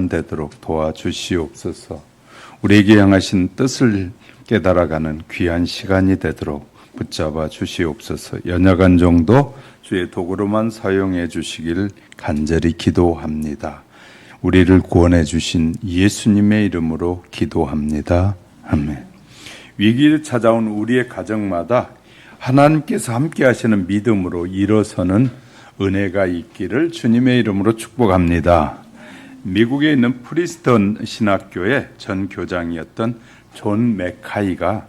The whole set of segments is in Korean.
일만 되도록 도와주시옵소서. 우리에게 향하신 뜻을 깨달아가는 귀한 시간이 되도록 붙잡아 주시옵소서. 연약한 정도 주의 도구로만 사용해 주시기를 간절히 기도합니다. 우리를 구원해 주신 예수님의 이름으로 기도합니다. 아멘. 위기를 찾아온 우리의 가정마다 하나님께서 함께 하시는 믿음으로 일어서는 은혜가 있기를 주님의 이름으로 축복합니다. 미국에 있는 프리스턴 신학교의 전 교장이었던 존 맥카이가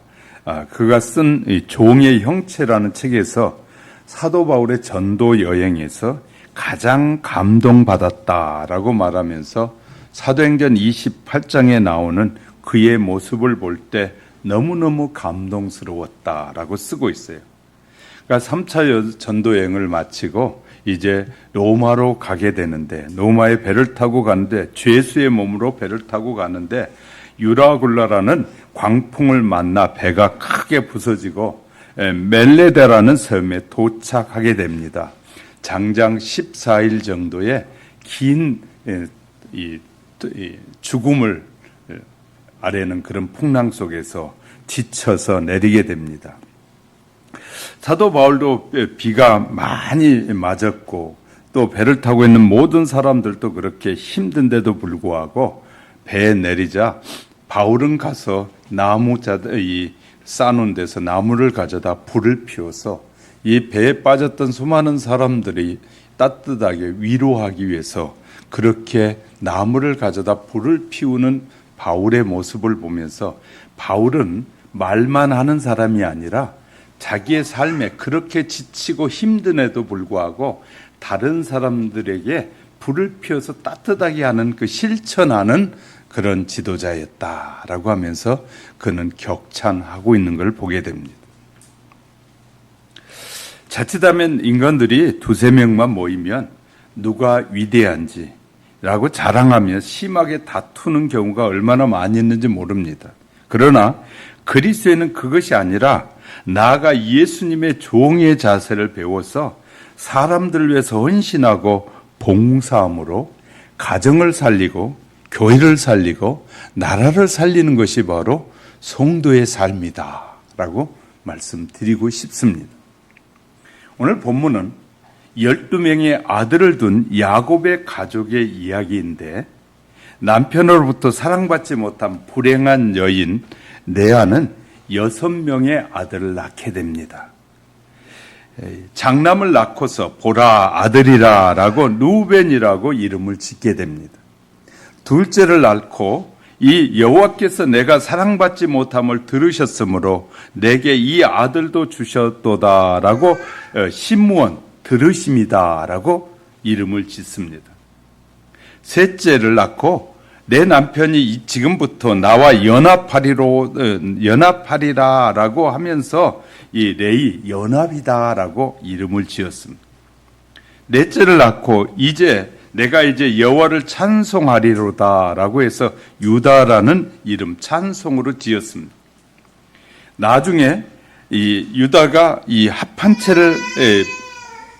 그가 쓴 종의 형체라는 책에서 사도 바울의 전도 여행에서 가장 감동받았다라고 말하면서 사도행전 28장에 나오는 그의 모습을 볼 때 너무너무 감동스러웠다라고 쓰고 있어요. 그러니까 3차 전도 여행을 마치고 이제 로마로 가게 되는데, 로마에 배를 타고 가는데, 죄수의 몸으로 배를 타고 가는데 유라굴라라는 광풍을 만나 배가 크게 부서지고 멜레데라는 섬에 도착하게 됩니다. 장장 14일 정도의 긴 죽음을 아래는 그런 풍랑 속에서 지쳐서 내리게 됩니다. 사도 바울도 비가 많이 맞았고 또 배를 타고 있는 모든 사람들도 그렇게 힘든데도 불구하고 배에 내리자 바울은 가서 나무자들이 쌓아놓은 데서 나무를 가져다 불을 피워서 이 배에 빠졌던 수많은 사람들이 따뜻하게 위로하기 위해서 그렇게 나무를 가져다 불을 피우는 바울의 모습을 보면서 바울은 말만 하는 사람이 아니라 자기의 삶에 그렇게 지치고 힘든에도 불구하고 다른 사람들에게 불을 피워서 따뜻하게 하는 그 실천하는 그런 지도자였다라고 하면서 그는 격찬하고 있는 걸 보게 됩니다. 자칫하면 인간들이 두세 명만 모이면 누가 위대한지라고 자랑하며 심하게 다투는 경우가 얼마나 많이 있는지 모릅니다. 그러나 그리스도에는 그것이 아니라 나아가 예수님의 종의 자세를 배워서 사람들을 위해서 헌신하고 봉사함으로 가정을 살리고 교회를 살리고 나라를 살리는 것이 바로 성도의 삶이다 라고 말씀드리고 싶습니다. 오늘 본문은 12명의 아들을 둔 야곱의 가족의 이야기인데 남편으로부터 사랑받지 못한 불행한 여인 레아는 6명의 아들을 낳게 됩니다. 장남을 낳고서 보라 아들이라 라고 루벤이라고 이름을 짓게 됩니다. 둘째를 낳고 이 여호와께서 내가 사랑받지 못함을 들으셨으므로 내게 이 아들도 주셨도다 라고 시므온 들으심이다 라고 이름을 짓습니다. 셋째를 낳고 내 남편이 지금부터 나와 연합하리라 라고 하면서 이 레이 연합이다 라고 이름을 지었습니다. 넷째를 낳고 내가 이제 여호와를 찬송하리로다 라고 해서 유다라는 이름 찬송으로 지었습니다. 나중에 이 유다가 이 합한 채를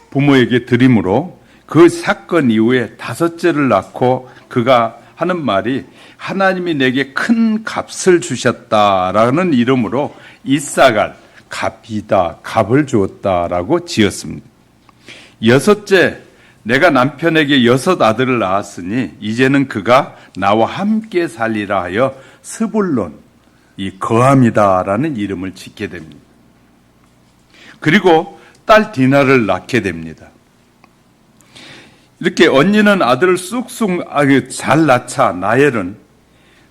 부모에게 드림으로 그 사건 이후에 다섯째를 낳고 그가 하는 말이 하나님이 내게 큰 값을 주셨다라는 이름으로 이사갈 값이다 값을 주었다라고 지었습니다. 여섯째 내가 남편에게 6 아들을 낳았으니 이제는 그가 나와 함께 살리라 하여 스불론 이 거함이다라는 이름을 짓게 됩니다. 그리고 딸 디나를 낳게 됩니다. 이렇게 언니는 아들을 쑥쑥 잘 낳자 나엘은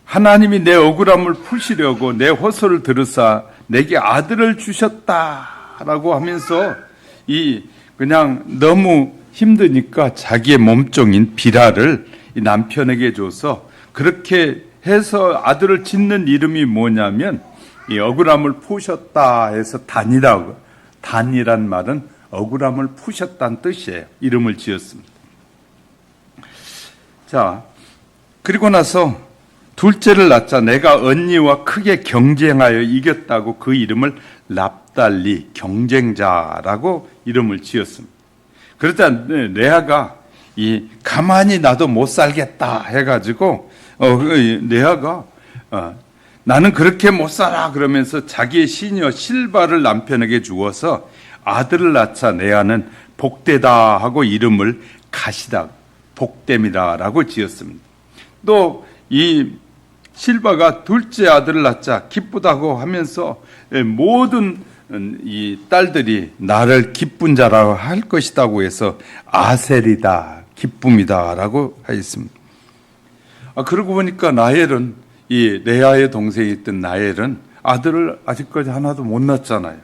하나님이 내 억울함을 푸시려고 내 호소를 들으사 내게 아들을 주셨다라고 하면서 그냥 너무 힘드니까 자기의 몸종인 비라를 남편에게 줘서 그렇게 해서 아들을 짓는 이름이 뭐냐면 이 억울함을 푸셨다 해서 단이란 말은 억울함을 푸셨다는 뜻이에요. 이름을 지었습니다. 자, 그리고 나서 둘째를 낳자 내가 언니와 크게 경쟁하여 이겼다고 그 이름을 납달리 경쟁자라고 이름을 지었습니다. 그러자 레아가 이 가만히 놔도 못 살겠다 해가지고 레아가 나는 그렇게 못 살아 그러면서 자기의 시녀 실바를 남편에게 주어서 아들을 낳자 레아는 복되다 하고 이름을 가시다 복됨이다라고 지었습니다. 또 이 실바가 둘째 아들을 낳자 기쁘다고 하면서 모든 이 딸들이 나를 기쁜 자라고 할 것이다고 해서 아셀이다 기쁨이다라고 하였습니다. 그러고 보니까 나엘은 이 레아의 동생이 있던 나엘은 아들을 아직까지 하나도 못 낳았잖아요.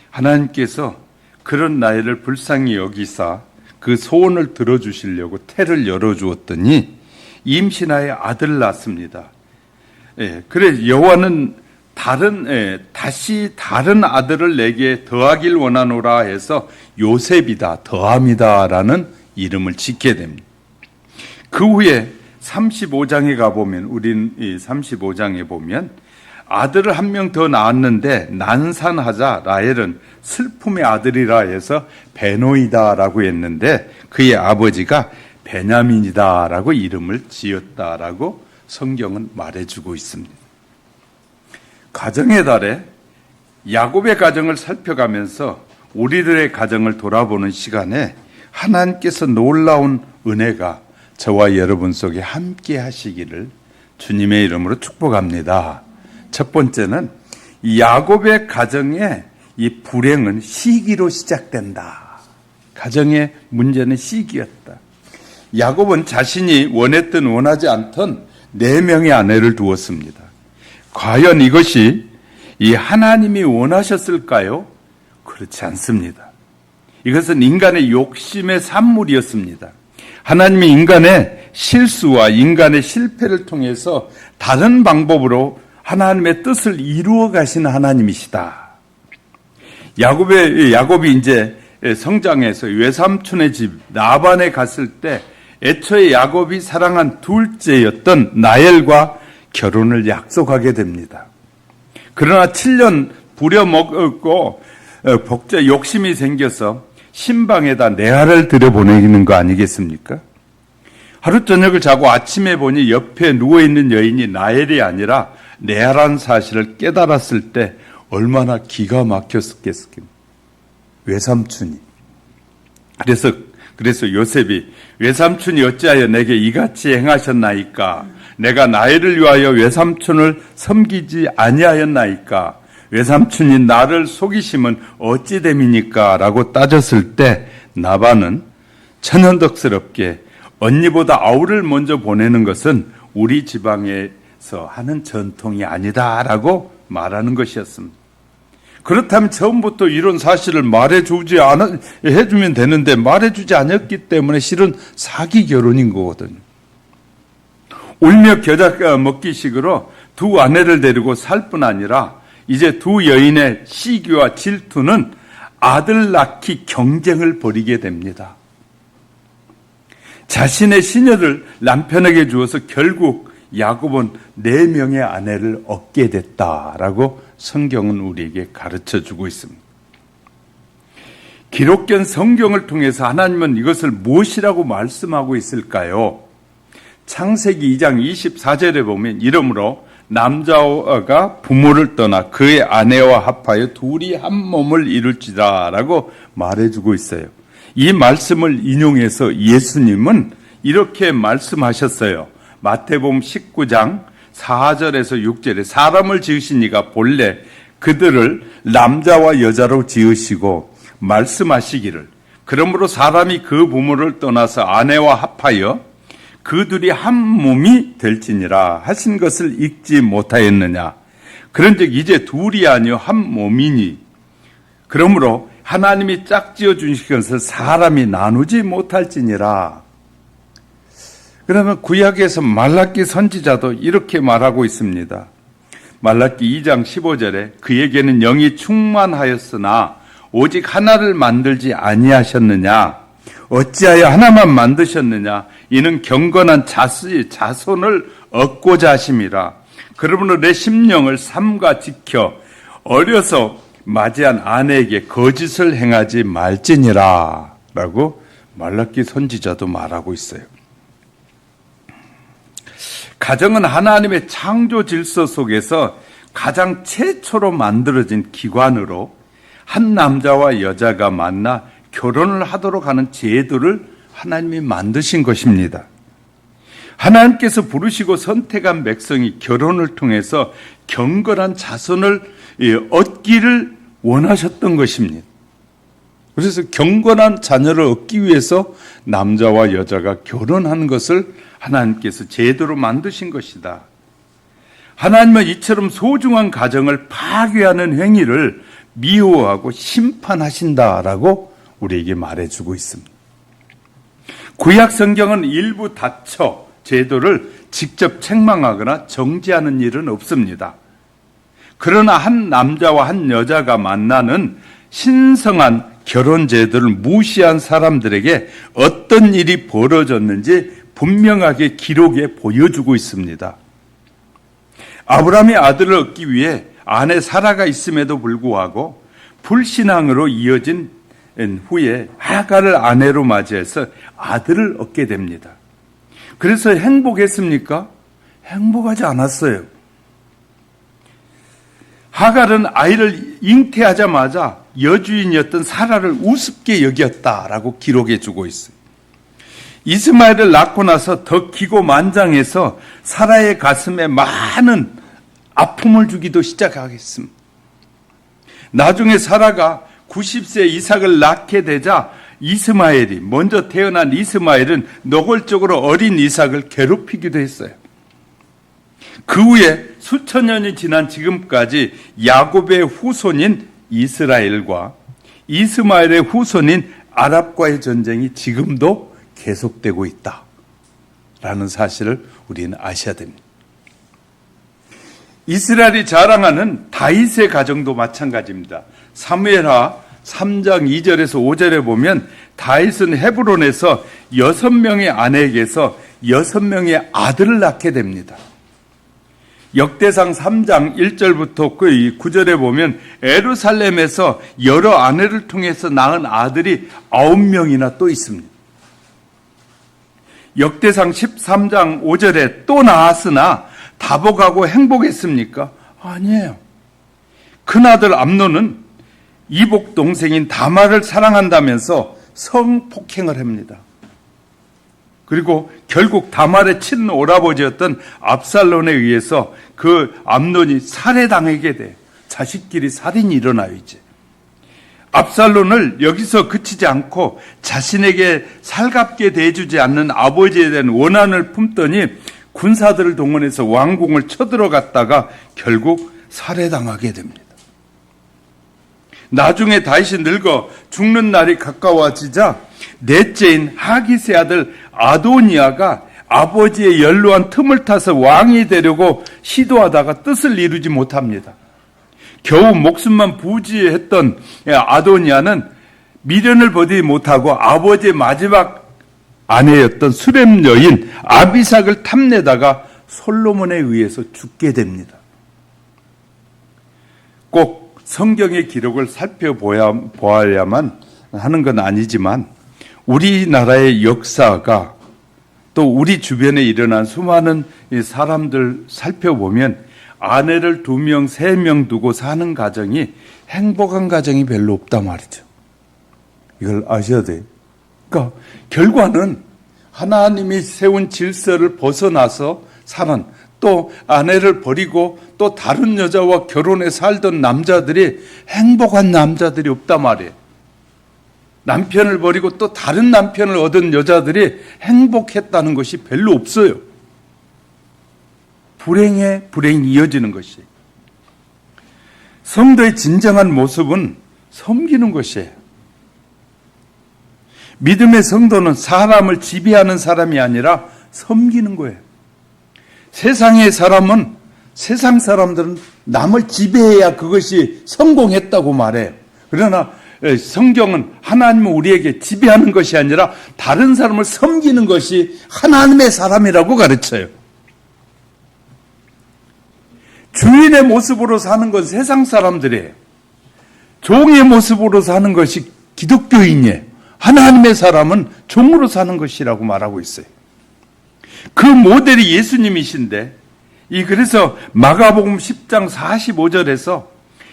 하나님께서 그런 나엘을 불쌍히 여기사 그 소원을 들어주시려고 태를 열어주었더니 임신하여 아들을 낳습니다. 그래 여호와는 다시 다른 아들을 내게 더하길 원하노라 해서 요셉이다 더함이다라는 이름을 짓게 됩니다. 그 후에 35장에 가보면 우린 이 35장에 보면 아들을 한 명 더 낳았는데 난산하자 라헬은 슬픔의 아들이라 해서 베노이다라고 했는데 그의 아버지가 베냐민이다라고 이름을 지었다라고 성경은 말해주고 있습니다. 가정의 달에 야곱의 가정을 살펴가면서 우리들의 가정을 돌아보는 시간에 하나님께서 놀라운 은혜가 저와 여러분 속에 함께 하시기를 주님의 이름으로 축복합니다. 첫 번째는 야곱의 가정에 이 불행은 시기로 시작된다. 가정의 문제는 시기였다. 야곱은 자신이 원했든 원하지 않던 4명의 아내를 두었습니다. 과연 이것이 이 하나님이 원하셨을까요? 그렇지 않습니다. 이것은 인간의 욕심의 산물이었습니다. 하나님이 인간의 실수와 인간의 실패를 통해서 다른 방법으로 하나님의 뜻을 이루어 가시는 하나님이시다. 야곱이 이제 성장해서 외삼촌의 집 라반에 갔을 때 애초에 야곱이 사랑한 둘째였던 라헬과 결혼을 약속하게 됩니다. 그러나 7년 부려먹고 욕심이 생겨서 신방에다 레아를 들여보내는 거 아니겠습니까? 하루 저녁을 자고 아침에 보니 옆에 누워있는 여인이 라헬이 아니라 레아라는 사실을 깨달았을 때 얼마나 기가 막혔겠습니까? 외삼촌이. 그래서 요셉이 외삼촌이 어찌하여 내게 이같이 행하셨나이까? 내가 나이를 위하여 외삼촌을 섬기지 아니하였나이까? 외삼촌이 나를 속이심은 어찌 됨이니까? 라고 따졌을 때 나반은 천연덕스럽게 언니보다 아우를 먼저 보내는 것은 우리 지방에서 하는 전통이 아니다라고 말하는 것이었습니다. 그렇다면 처음부터 이런 사실을 해주면 되는데 말해주지 않았기 때문에 실은 사기 결혼인 거거든요. 울며 겨자 먹기식으로 두 아내를 데리고 살 뿐 아니라 이제 두 여인의 시기와 질투는 아들 낳기 경쟁을 벌이게 됩니다. 자신의 시녀를 남편에게 주어서 결국 야곱은 4명의 아내를 얻게 됐다라고 성경은 우리에게 가르쳐주고 있습니다. 기록된 성경을 통해서 하나님은 이것을 무엇이라고 말씀하고 있을까요? 창세기 2장 24절에 보면 이러므로 남자가 부모를 떠나 그의 아내와 합하여 둘이 한 몸을 이룰지라 라고 말해주고 있어요. 이 말씀을 인용해서 예수님은 이렇게 말씀하셨어요. 마태복음 19장 4절에서 6절에 사람을 지으신 이가 본래 그들을 남자와 여자로 지으시고 말씀하시기를 그러므로 사람이 그 부모를 떠나서 아내와 합하여 그 둘이 한 몸이 될지니라 하신 것을 읽지 못하였느냐. 그런즉 이제 둘이 아니요 한 몸이니 그러므로 하나님이 짝지어 주신 것을 사람이 나누지 못할지니라. 그러면 구약에서 말라기 선지자도 이렇게 말하고 있습니다. 말라기 2장 15절에 그에게는 영이 충만하였으나 오직 하나를 만들지 아니하셨느냐. 어찌하여 하나만 만드셨느냐. 이는 경건한 자손을 얻고자 하심이라. 그러므로 내 심령을 삼가 지켜 어려서 맞이한 아내에게 거짓을 행하지 말지니라 라고 말라기 선지자도 말하고 있어요. 가정은 하나님의 창조 질서 속에서 가장 최초로 만들어진 기관으로 한 남자와 여자가 만나 결혼을 하도록 하는 제도를 하나님이 만드신 것입니다. 하나님께서 부르시고 선택한 백성이 결혼을 통해서 경건한 자손을 얻기를 원하셨던 것입니다. 그래서 경건한 자녀를 얻기 위해서 남자와 여자가 결혼하는 것을 하나님께서 제도로 만드신 것이다. 하나님은 이처럼 소중한 가정을 파괴하는 행위를 미워하고 심판하신다라고 우리에게 말해주고 있습니다. 구약 성경은 일부 다처 제도를 직접 책망하거나 정지하는 일은 없습니다. 그러나 한 남자와 한 여자가 만나는 신성한 결혼 제도를 무시한 사람들에게 어떤 일이 벌어졌는지 분명하게 기록에 보여주고 있습니다. 아브라함이 아들을 얻기 위해 아내 사라가 있음에도 불구하고 불신앙으로 이어진 후에 하갈을 아내로 맞이해서 아들을 얻게 됩니다. 그래서 행복했습니까? 행복하지 않았어요. 하갈은 아이를 잉태하자마자 여주인이었던 사라를 우습게 여겼다라고 기록해 주고 있어요. 이스마엘을 낳고 나서 더 기고만장해서 사라의 가슴에 많은 아픔을 주기도 시작하겠습니다. 나중에 사라가 90세 이삭을 낳게 되자 이스마엘이 먼저 태어난 이스마엘은 노골적으로 어린 이삭을 괴롭히기도 했어요. 그 후에 수천 년이 지난 지금까지 야곱의 후손인 이스라엘과 이스마엘의 후손인 아랍과의 전쟁이 지금도 계속되고 있다라는 사실을 우리는 아셔야 됩니다. 이스라엘이 자랑하는 다윗의 가정도 마찬가지입니다. 사무엘하 3장 2절에서 5절에 보면 다윗은 헤브론에서 6명의 아내에게서 6명의 아들을 낳게 됩니다. 역대상 3장 1절부터 9절에 보면 예루살렘에서 여러 아내를 통해서 낳은 아들이 9명이나 또 있습니다. 역대상 13장 5절에 또 낳았으나 다복하고 행복했습니까? 아니에요. 큰아들 암논은 이복 동생인 다말을 사랑한다면서 성폭행을 합니다. 그리고 결국 다말의 친오라버지였던 압살론에 의해서 그 암논이 살해당하게 돼. 자식끼리 살인이 일어나요, 이제. 압살론을 여기서 그치지 않고 자신에게 살갑게 대해주지 않는 아버지에 대한 원한을 품더니 군사들을 동원해서 왕궁을 쳐들어갔다가 결국 살해당하게 됩니다. 나중에 다윗이 늙어 죽는 날이 가까워지자 넷째인 하깃의 아들 아도니아가 아버지의 연로한 틈을 타서 왕이 되려고 시도하다가 뜻을 이루지 못합니다. 겨우 목숨만 부지했던 아도니아는 미련을 버리지 못하고 아버지의 마지막 아내였던 수렘 여인 아비삭을 탐내다가 솔로몬에 의해서 죽게 됩니다. 꼭 성경의 기록을 살펴보아야만 하는 건 아니지만 우리나라의 역사가 또 우리 주변에 일어난 수많은 사람들 살펴보면 아내를 2명, 3명 두고 사는 가정이 행복한 가정이 별로 없단 말이죠. 이걸 아셔야 돼요. 그러니까 결과는 하나님이 세운 질서를 벗어나서 사는 또 아내를 버리고 또 다른 여자와 결혼해 살던 남자들이 행복한 남자들이 없단 말이에요. 남편을 버리고 또 다른 남편을 얻은 여자들이 행복했다는 것이 별로 없어요. 불행에 불행이 이어지는 것이. 성도의 진정한 모습은 섬기는 것이에요. 믿음의 성도는 사람을 지배하는 사람이 아니라 섬기는 거예요. 세상의 사람은, 세상 사람들은 남을 지배해야 그것이 성공했다고 말해요. 그러나 성경은 하나님은 우리에게 지배하는 것이 아니라 다른 사람을 섬기는 것이 하나님의 사람이라고 가르쳐요. 주인의 모습으로 사는 건 세상 사람들이에요. 종의 모습으로 사는 것이 기독교인이에요. 하나님의 사람은 종으로 사는 것이라고 말하고 있어요. 그 모델이 예수님이신데, 그래서 마가복음 10장 45절에서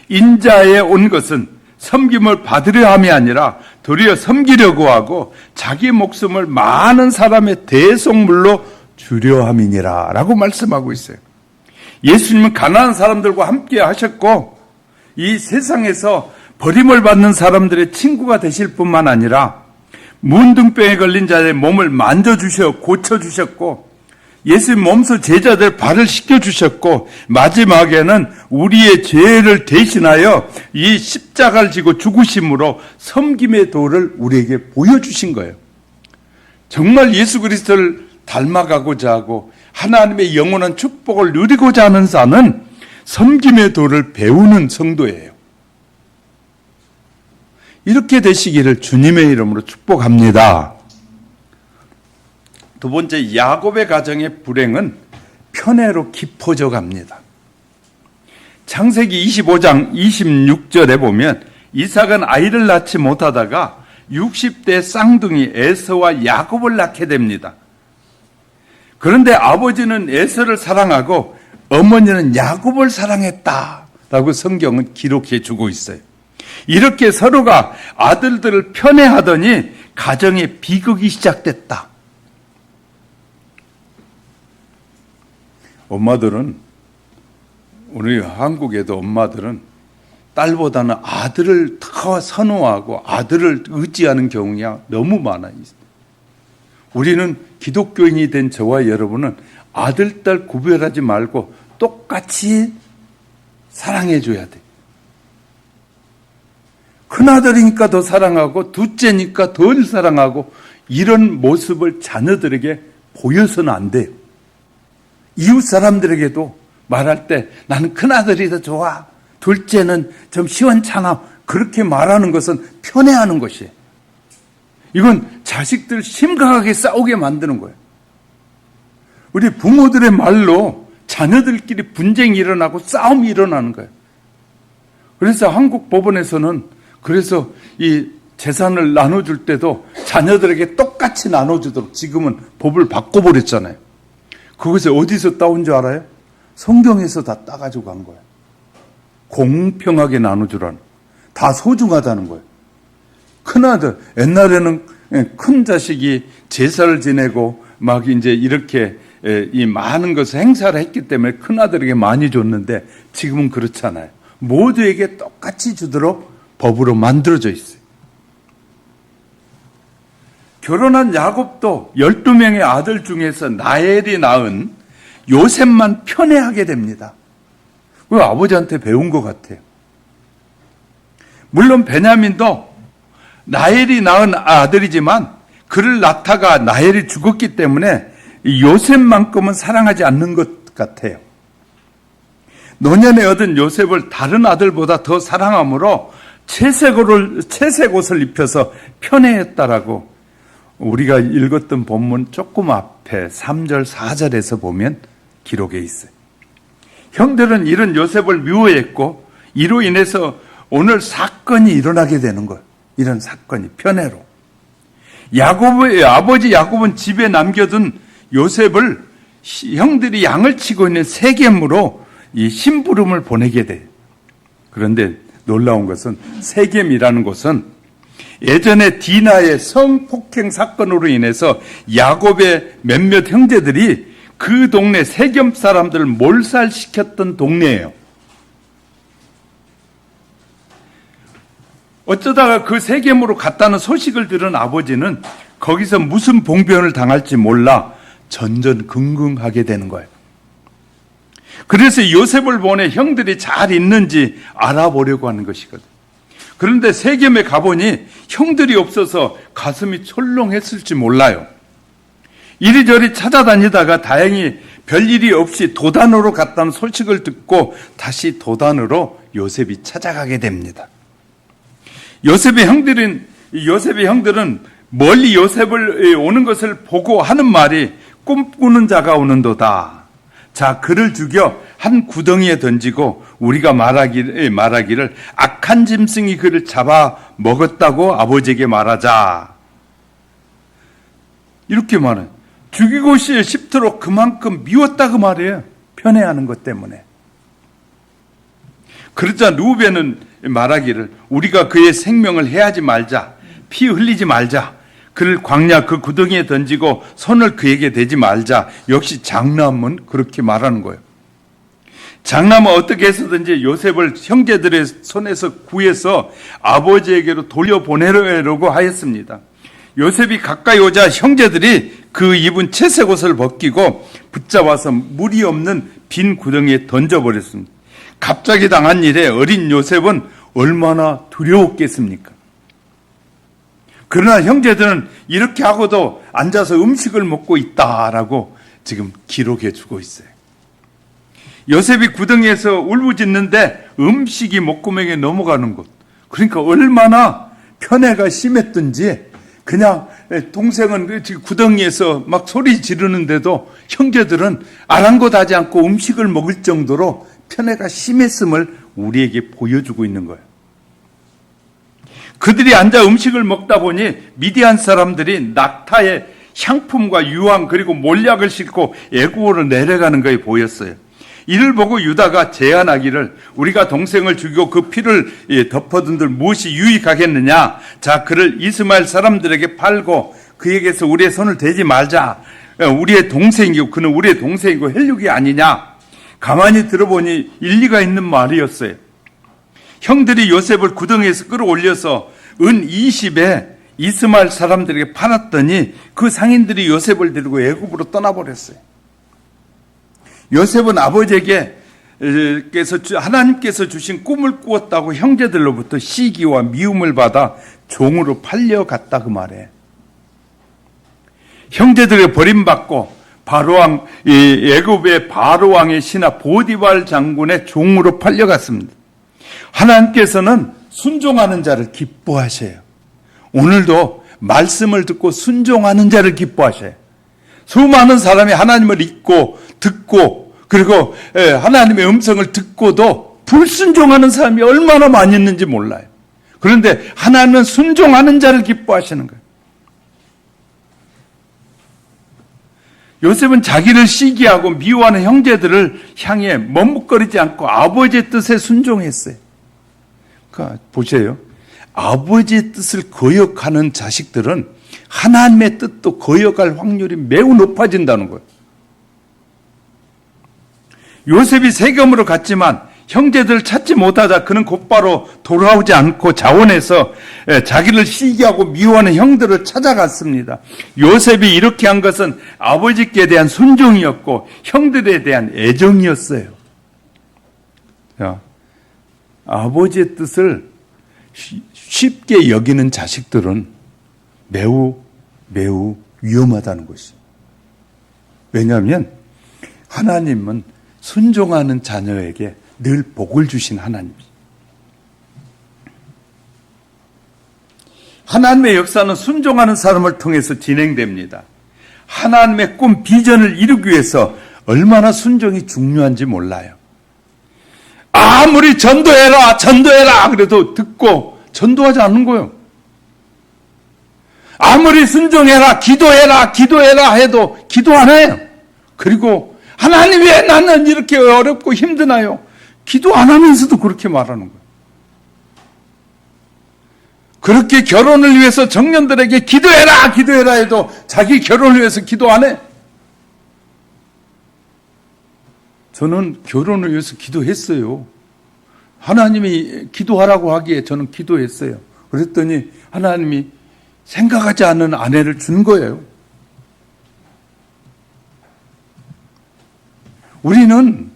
인자에 온 것은 섬김을 받으려 함이 아니라 도리어 섬기려고 하고 자기 목숨을 많은 사람의 대속물로 주려 함이니라 라고 말씀하고 있어요. 예수님은 가난한 사람들과 함께 하셨고 이 세상에서 버림을 받는 사람들의 친구가 되실 뿐만 아니라 문둥병에 걸린 자의 몸을 만져주셔 고쳐주셨고 예수님 몸소 제자들 발을 씻겨주셨고 마지막에는 우리의 죄를 대신하여 이 십자가를 지고 죽으심으로 섬김의 도를 우리에게 보여주신 거예요. 정말 예수 그리스도를 닮아가고자 하고 하나님의 영원한 축복을 누리고자 하는 자는 섬김의 도를 배우는 성도예요. 이렇게 되시기를 주님의 이름으로 축복합니다. 두 번째, 야곱의 가정의 불행은 편애로 깊어져 갑니다. 창세기 25장 26절에 보면 이삭은 아이를 낳지 못하다가 60대 쌍둥이 에서와 야곱을 낳게 됩니다. 그런데 아버지는 에서를 사랑하고 어머니는 야곱을 사랑했다라고 성경은 기록해 주고 있어요. 이렇게 서로가 아들들을 편애하더니 가정의 비극이 시작됐다. 엄마들은, 우리 한국에도 엄마들은 딸보다는 아들을 더 선호하고 아들을 의지하는 경우가 너무 많아요. 우리는 기독교인이 된 저와 여러분은 아들, 딸 구별하지 말고 똑같이 사랑해줘야 돼. 큰아들이니까 더 사랑하고 둘째니까 덜 사랑하고 이런 모습을 자녀들에게 보여서는 안 돼요. 이웃 사람들에게도 말할 때 나는 큰아들이 더 좋아, 둘째는 좀 시원찮아, 그렇게 말하는 것은 편애하는 것이에요. 이건 자식들 심각하게 싸우게 만드는 거예요. 우리 부모들의 말로 자녀들끼리 분쟁이 일어나고 싸움이 일어나는 거예요. 그래서 한국 법원에서는 그래서 이 재산을 나눠줄 때도 자녀들에게 똑같이 나눠주도록 지금은 법을 바꿔버렸잖아요. 그것을 어디서 따온 줄 알아요? 성경에서 다 따가지고 간 거예요. 공평하게 나눠주라는, 다 소중하다는 거예요. 큰아들, 옛날에는 큰 자식이 제사를 지내고 막 이제 이렇게 이 많은 것을 행사를 했기 때문에 큰아들에게 많이 줬는데 지금은 그렇잖아요. 모두에게 똑같이 주도록 법으로 만들어져 있어요. 결혼한 야곱도 12명의 아들 중에서 라헬이 낳은 요셉만 편애하게 됩니다. 그 아버지한테 배운 것 같아요. 물론 베냐민도 라헬이 낳은 아들이지만 그를 낳다가 라헬이 죽었기 때문에 요셉만큼은 사랑하지 않는 것 같아요. 노년에 얻은 요셉을 다른 아들보다 더 사랑함으로 채색 옷을 입혀서 편애했다라고 우리가 읽었던 본문 조금 앞에 3절 4절에서 보면 기록에 있어요. 형들은 이런 요셉을 미워했고 이로 인해서 오늘 사건이 일어나게 되는 거예요. 이런 사건이 편애로. 야곱의 아버지 야곱은 집에 남겨둔 요셉을 형들이 양을 치고 있는 세겜으로 이 심부름을 보내게 돼요. 그런데 놀라운 것은 세겜이라는 곳은 예전에 디나의 성폭행 사건으로 인해서 야곱의 몇몇 형제들이 그 동네 세겜 사람들을 몰살시켰던 동네예요. 어쩌다가 그 세겜으로 갔다는 소식을 들은 아버지는 거기서 무슨 봉변을 당할지 몰라 전전긍긍하게 되는 거예요. 그래서 요셉을 보내 형들이 잘 있는지 알아보려고 하는 것이거든. 그런데 세겜에 가보니 형들이 없어서 가슴이 철렁했을지 몰라요. 이리저리 찾아다니다가 다행히 별일이 없이 도단으로 갔다는 소식을 듣고 다시 도단으로 요셉이 찾아가게 됩니다. 요셉의 형들은 멀리 요셉을 오는 것을 보고 하는 말이 꿈꾸는 자가 오는도다. 자, 그를 죽여 한 구덩이에 던지고 우리가 말하기를 악한 짐승이 그를 잡아 먹었다고 아버지에게 말하자. 이렇게 말해요. 죽이고 싶도록 그만큼 미웠다 그 말이에요. 편애하는 것 때문에. 그러자 루벤은 말하기를 우리가 그의 생명을 해하지 말자. 피 흘리지 말자. 그를 광야 그 구덩이에 던지고 손을 그에게 대지 말자. 역시 장남은 그렇게 말하는 거예요. 장남은 어떻게 해서든지 요셉을 형제들의 손에서 구해서 아버지에게로 돌려보내려고 하였습니다. 요셉이 가까이 오자 형제들이 그 입은 채색 옷을 벗기고 붙잡아서 물이 없는 빈 구덩이에 던져버렸습니다. 갑자기 당한 일에 어린 요셉은 얼마나 두려웠겠습니까? 그러나 형제들은 이렇게 하고도 앉아서 음식을 먹고 있다라고 지금 기록해 주고 있어요. 요셉이 구덩이에서 울부짖는데 음식이 목구멍에 넘어가는 것. 그러니까 얼마나 편애가 심했든지 그냥 동생은 구덩이에서 막 소리 지르는데도 형제들은 아랑곳하지 않고 음식을 먹을 정도로 편애가 심했음을 우리에게 보여주고 있는 거예요. 그들이 앉아 음식을 먹다 보니 미디안 사람들이 낙타의 향품과 유황 그리고 몰약을 싣고 애굽으로 내려가는 것이 보였어요. 이를 보고 유다가 제안하기를 우리가 동생을 죽이고 그 피를 덮어둔들 무엇이 유익하겠느냐. 자, 그를 이스마엘 사람들에게 팔고 그에게서 우리의 손을 대지 말자. 우리의 동생이고 그는 우리의 동생이고 혈육이 아니냐. 가만히 들어보니 일리가 있는 말이었어요. 형들이 요셉을 구덩이에서 끌어올려서 은 20에 이스마엘 사람들에게 팔았더니 그 상인들이 요셉을 데리고 애굽으로 떠나버렸어요. 요셉은 아버지에게 하나님께서 주신 꿈을 꾸었다고 형제들로부터 시기와 미움을 받아 종으로 팔려갔다 그 말에 형제들에게 버림받고 바로왕 애굽의 바로왕의 신하 보디발 장군의 종으로 팔려갔습니다. 하나님께서는 순종하는 자를 기뻐하셔요. 오늘도 말씀을 듣고 순종하는 자를 기뻐하셔요. 수많은 사람이 하나님을 잊고 듣고 그리고 하나님의 음성을 듣고도 불순종하는 사람이 얼마나 많이 있는지 몰라요. 그런데 하나님은 순종하는 자를 기뻐하시는 거예요. 요셉은 자기를 시기하고 미워하는 형제들을 향해 머뭇거리지 않고 아버지의 뜻에 순종했어요. 그러니까 보세요. 아버지의 뜻을 거역하는 자식들은 하나님의 뜻도 거역할 확률이 매우 높아진다는 거예요. 요셉이 세겜으로 갔지만 형제들을 찾지 못하자 그는 곧바로 돌아오지 않고 자원해서 자기를 시기하고 미워하는 형들을 찾아갔습니다. 요셉이 이렇게 한 것은 아버지께 대한 순종이었고 형들에 대한 애정이었어요. 자, 아버지의 뜻을 쉽게 여기는 자식들은 매우 위험하다는 것이죠. 왜냐하면 하나님은 순종하는 자녀에게 늘 복을 주신 하나님이죠. 하나님의 역사는 순종하는 사람을 통해서 진행됩니다. 하나님의 꿈, 비전을 이루기 위해서 얼마나 순종이 중요한지 몰라요. 아무리 전도해라 그래도 듣고 전도하지 않는 거예요. 아무리 순종해라 기도해라 해도 기도 안 해요. 그리고 하나님 왜 나는 이렇게 어렵고 힘드나요? 기도 안 하면서도 그렇게 말하는 거예요. 그렇게 결혼을 위해서 청년들에게 기도해라 해도 자기 결혼을 위해서 기도 안 해. 저는 결혼을 위해서 기도했어요. 하나님이 기도하라고 하기에 저는 기도했어요. 그랬더니 하나님이 생각하지 않은 아내를 준 거예요. 우리는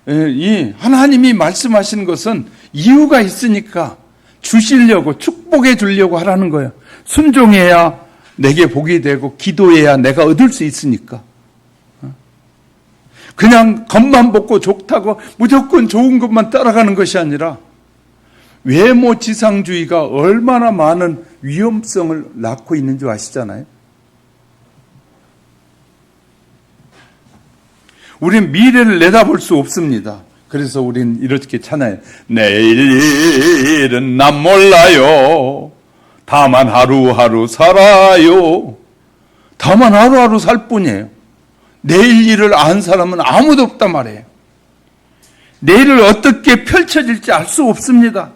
이 하나님이 말씀하시는 것은 이유가 있으니까 주시려고 축복해 주려고 하라는 거예요. 순종해야 내게 복이 되고 기도해야 내가 얻을 수 있으니까. 그냥 겉만 먹고 좋다고 무조건 좋은 것만 따라가는 것이 아니라 외모 지상주의가 얼마나 많은 위험성을 낳고 있는 줄 아시잖아요. 우린 미래를 내다볼 수 없습니다. 그래서 우린 이렇게 찬양해요. 내일은 난 몰라요. 다만 하루하루 살아요. 다만 하루하루 살 뿐이에요. 내일 일을 아는 사람은 아무도 없단 말이에요. 내일을 어떻게 펼쳐질지 알 수 없습니다.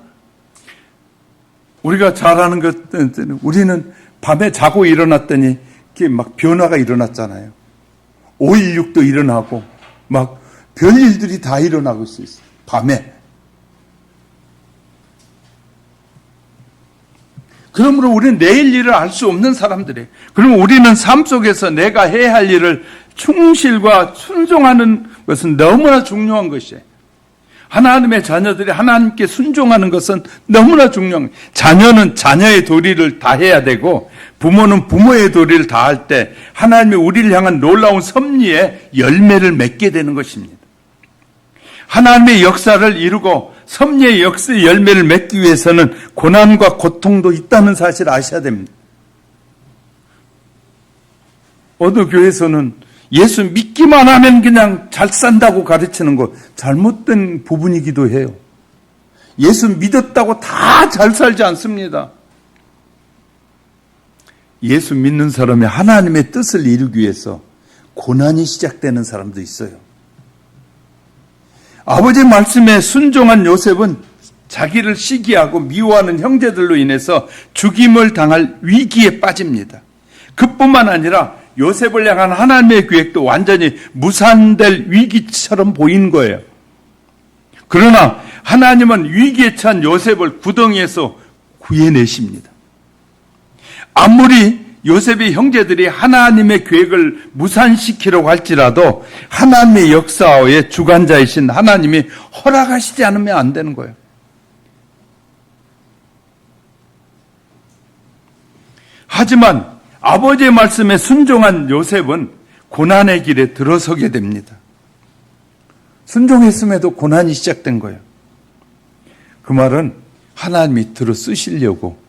우리가 잘 아는 것은 우리는 밤에 자고 일어났더니 이렇게 막 변화가 일어났잖아요. 5.16도 일어나고 막 별일들이 다 일어나고 있어요. 밤에. 그러므로 우리는 내일 일을 알 수 없는 사람들이에요. 그러면 우리는 삶 속에서 내가 해야 할 일을 충실과 순종하는 것은 너무나 중요한 것이에요. 하나님의 자녀들이 하나님께 순종하는 것은 너무나 중요한 거예요. 자녀는 자녀의 도리를 다 해야 되고 부모는 부모의 도리를 다 할 때 하나님이 우리를 향한 놀라운 섭리의 열매를 맺게 되는 것입니다. 하나님의 역사를 이루고 섭리의 역사의 열매를 맺기 위해서는 고난과 고통도 있다는 사실을 아셔야 됩니다. 어느 교회에서는 예수 믿기만 하면 그냥 잘 산다고 가르치는 거 잘못된 부분이기도 해요. 예수 믿었다고 다 잘 살지 않습니다. 예수 믿는 사람이 하나님의 뜻을 이루기 위해서 고난이 시작되는 사람도 있어요. 아버지의 말씀에 순종한 요셉은 자기를 시기하고 미워하는 형제들로 인해서 죽임을 당할 위기에 빠집니다. 그뿐만 아니라 요셉을 향한 하나님의 계획도 완전히 무산될 위기처럼 보인 거예요. 그러나 하나님은 위기에 처한 요셉을 구덩이에서 구해내십니다. 아무리 요셉의 형제들이 하나님의 계획을 무산시키려고 할지라도 하나님의 역사의 주관자이신 하나님이 허락하시지 않으면 안 되는 거예요. 하지만 아버지의 말씀에 순종한 요셉은 고난의 길에 들어서게 됩니다. 순종했음에도 고난이 시작된 거예요. 그 말은 하나님이 들어 쓰시려고,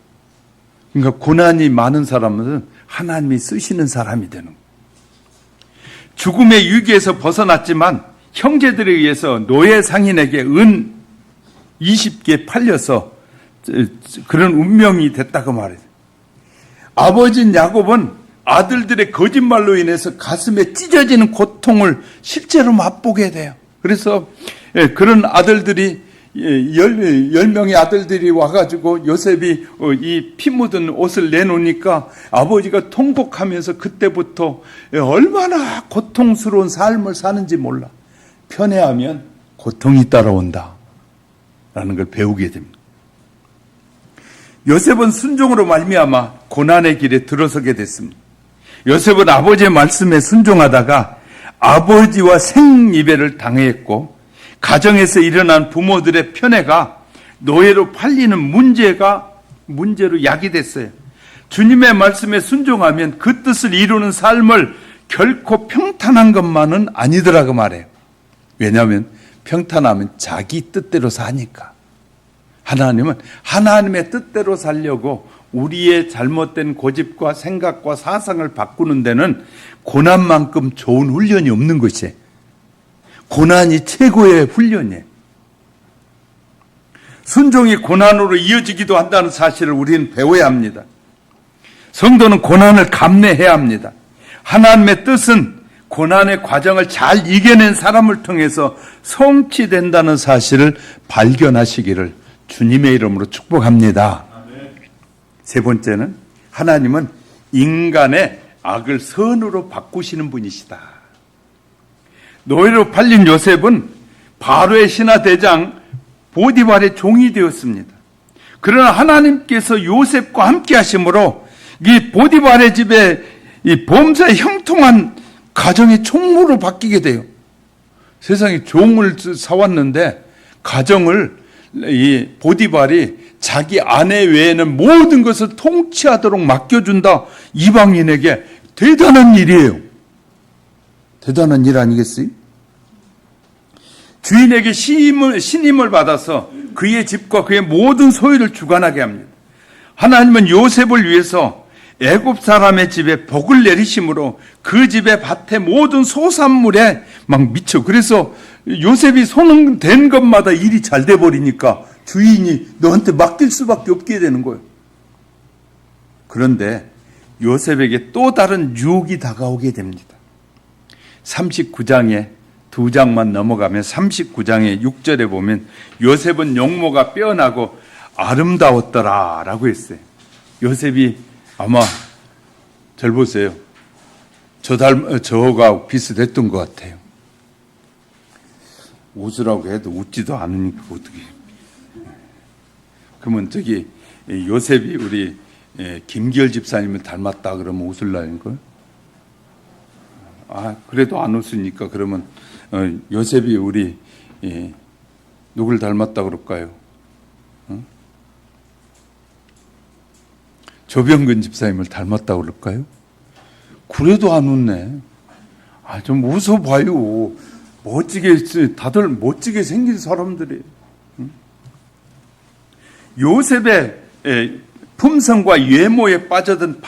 그러니까 고난이 많은 사람은 하나님이 쓰시는 사람이 되는 거예요. 죽음의 위기에서 벗어났지만 형제들에 의해서 노예 상인에게 은 20개 팔려서 그런 운명이 됐다고 말해요. 아버지인 야곱은 아들들의 거짓말로 인해서 가슴에 찢어지는 고통을 실제로 맛보게 돼요. 그래서 그런 아들들이 10명의 아들들이 와가지고 요셉이 이 피 묻은 옷을 내놓으니까 아버지가 통곡하면서 그때부터 얼마나 고통스러운 삶을 사는지 몰라. 편애하면 고통이 따라온다 라는 걸 배우게 됩니다. 요셉은 순종으로 말미암아 고난의 길에 들어서게 됐습니다. 요셉은 아버지의 말씀에 순종하다가 아버지와 생이별을 당했고 가정에서 일어난 부모들의 편애가 노예로 팔리는 문제로 야기됐어요. 주님의 말씀에 순종하면 그 뜻을 이루는 삶을 결코 평탄한 것만은 아니더라고 말해요. 왜냐하면 평탄하면 자기 뜻대로 사니까. 하나님은 하나님의 뜻대로 살려고 우리의 잘못된 고집과 생각과 사상을 바꾸는 데는 고난만큼 좋은 훈련이 없는 것이에요. 고난이 최고의 훈련이에요. 순종이 고난으로 이어지기도 한다는 사실을 우리는 배워야 합니다. 성도는 고난을 감내해야 합니다. 하나님의 뜻은 고난의 과정을 잘 이겨낸 사람을 통해서 성취된다는 사실을 발견하시기를 주님의 이름으로 축복합니다. 세 번째는 하나님은 인간의 악을 선으로 바꾸시는 분이시다. 노예로 팔린 요셉은 바로의 신하대장 보디발의 종이 되었습니다. 그러나 하나님께서 요셉과 함께 하심으로 이 보디발의 집에 이 범사에 형통한 가정의 총무로 바뀌게 돼요. 세상에 종을 사왔는데 가정을 이 보디발이 자기 아내 외에는 모든 것을 통치하도록 맡겨준다. 이방인에게 대단한 일이에요. 대단한 일 아니겠어요? 주인에게 신임을 받아서 그의 집과 그의 모든 소유를 주관하게 합니다. 하나님은 요셉을 위해서 애굽 사람의 집에 복을 내리심으로 그 집의 밭의 모든 소산물에 막 미쳐. 그래서 요셉이 손은 댄 것마다 일이 잘 돼 버리니까 주인이 너한테 맡길 수밖에 없게 되는 거예요. 그런데 요셉에게 또 다른 유혹이 다가오게 됩니다. 39장에 2장만 넘어가면 39장의 6절에 보면 요셉은 용모가 빼어나고 아름다웠더라 라고 했어요. 요셉이 아마 절 보세요. 저가 비슷했던 것 같아요. 웃으라고 해도 웃지도 않으니까 어떻게. 그러면 저기 요셉이 우리 김기열 집사님을 닮았다 그러면 웃을라는 거예요? 그래도 안 웃으니까 그러면 요셉이 우리 누굴 닮았다 그럴까요? 조병근 집사님을 닮았다 그럴까요? 그래도 안 웃네. 좀 웃어봐요. 멋지게, 다들 멋지게 생긴 사람들이에요. 요셉의 품성과 외모에 빠져든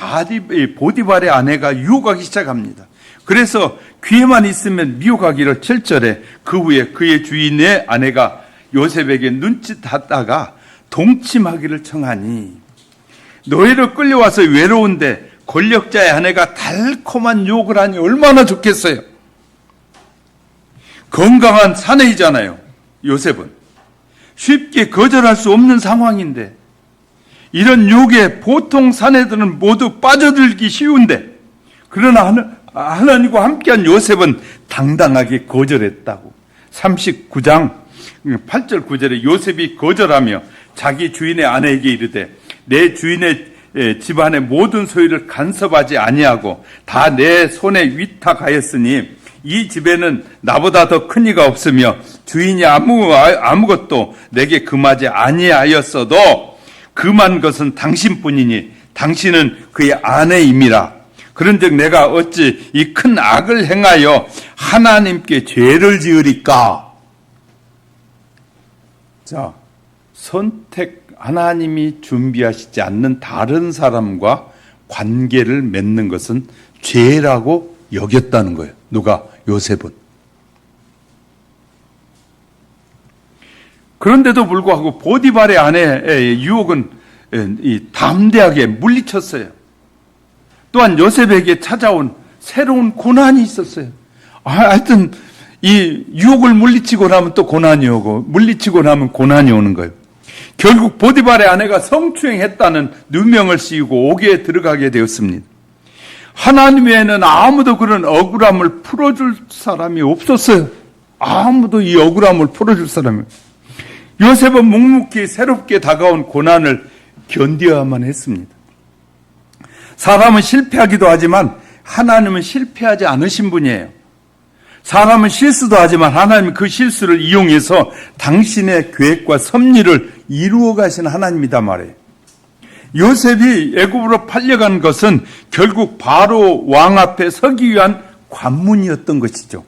보디발의 아내가 유혹하기 시작합니다. 그래서 귀에만 있으면 미혹하기를 7절에 그 후에 그의 주인의 아내가 요셉에게 눈짓하다가 동침하기를 청하니 노예로 끌려와서 외로운데 권력자의 아내가 달콤한 유혹을 하니 얼마나 좋겠어요. 건강한 사내이잖아요. 요셉은 쉽게 거절할 수 없는 상황인데 이런 유혹에 보통 사내들은 모두 빠져들기 쉬운데 그러나 하나님과 함께한 요셉은 당당하게 거절했다고. 39장 8절 9절에 요셉이 거절하며 자기 주인의 아내에게 이르되 내 주인의 집안의 모든 소유를 간섭하지 아니하고 다 내 손에 위탁하였으니 이 집에는 나보다 더 큰 이가 없으며 주인이 아무것도 내게 금하지 아니하였어도 금한 것은 당신뿐이니 당신은 그의 아내임이라. 그런즉 내가 어찌 이 큰 악을 행하여 하나님께 죄를 지으리까? 자, 하나님이 준비하시지 않는 다른 사람과 관계를 맺는 것은 죄라고 여겼다는 거예요. 누가? 요셉은. 그런데도 불구하고 보디발의 아내의 유혹은 담대하게 물리쳤어요. 또한 요셉에게 찾아온 새로운 고난이 있었어요. 하여튼 이 유혹을 물리치고 나면 또 고난이 오고 물리치고 나면 고난이 오는 거예요. 결국 보디발의 아내가 성추행했다는 누명을 씌우고 옥에 들어가게 되었습니다. 하나님 외에는 아무도 그런 억울함을 풀어줄 사람이 없었어요. 아무도 이 억울함을 풀어줄 사람이. 요셉은 묵묵히 새롭게 다가온 고난을 견뎌야만 했습니다. 사람은 실패하기도 하지만 하나님은 실패하지 않으신 분이에요. 사람은 실수도 하지만 하나님은 그 실수를 이용해서 당신의 계획과 섭리를 이루어 가신 하나님이다 말이에요. 요셉이 애굽으로 팔려간 것은 결국 바로 왕 앞에 서기 위한 관문이었던 것이죠.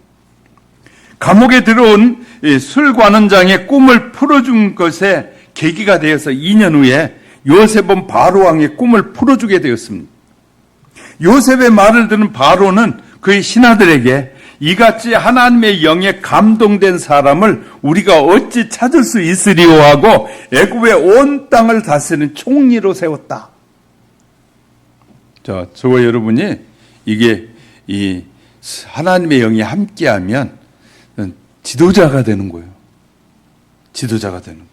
감옥에 들어온 술관원장의 꿈을 풀어준 것에 계기가 되어서 2년 후에 요셉은 바로 왕의 꿈을 풀어주게 되었습니다. 요셉의 말을 듣는 바로는 그의 신하들에게 이같이 하나님의 영에 감동된 사람을 우리가 어찌 찾을 수 있으리오 하고 애굽의 온 땅을 다스리는 총리로 세웠다. 저와 여러분이 이게 이 하나님의 영이 함께하면 지도자가 되는 거예요. 지도자가 되는 거예요.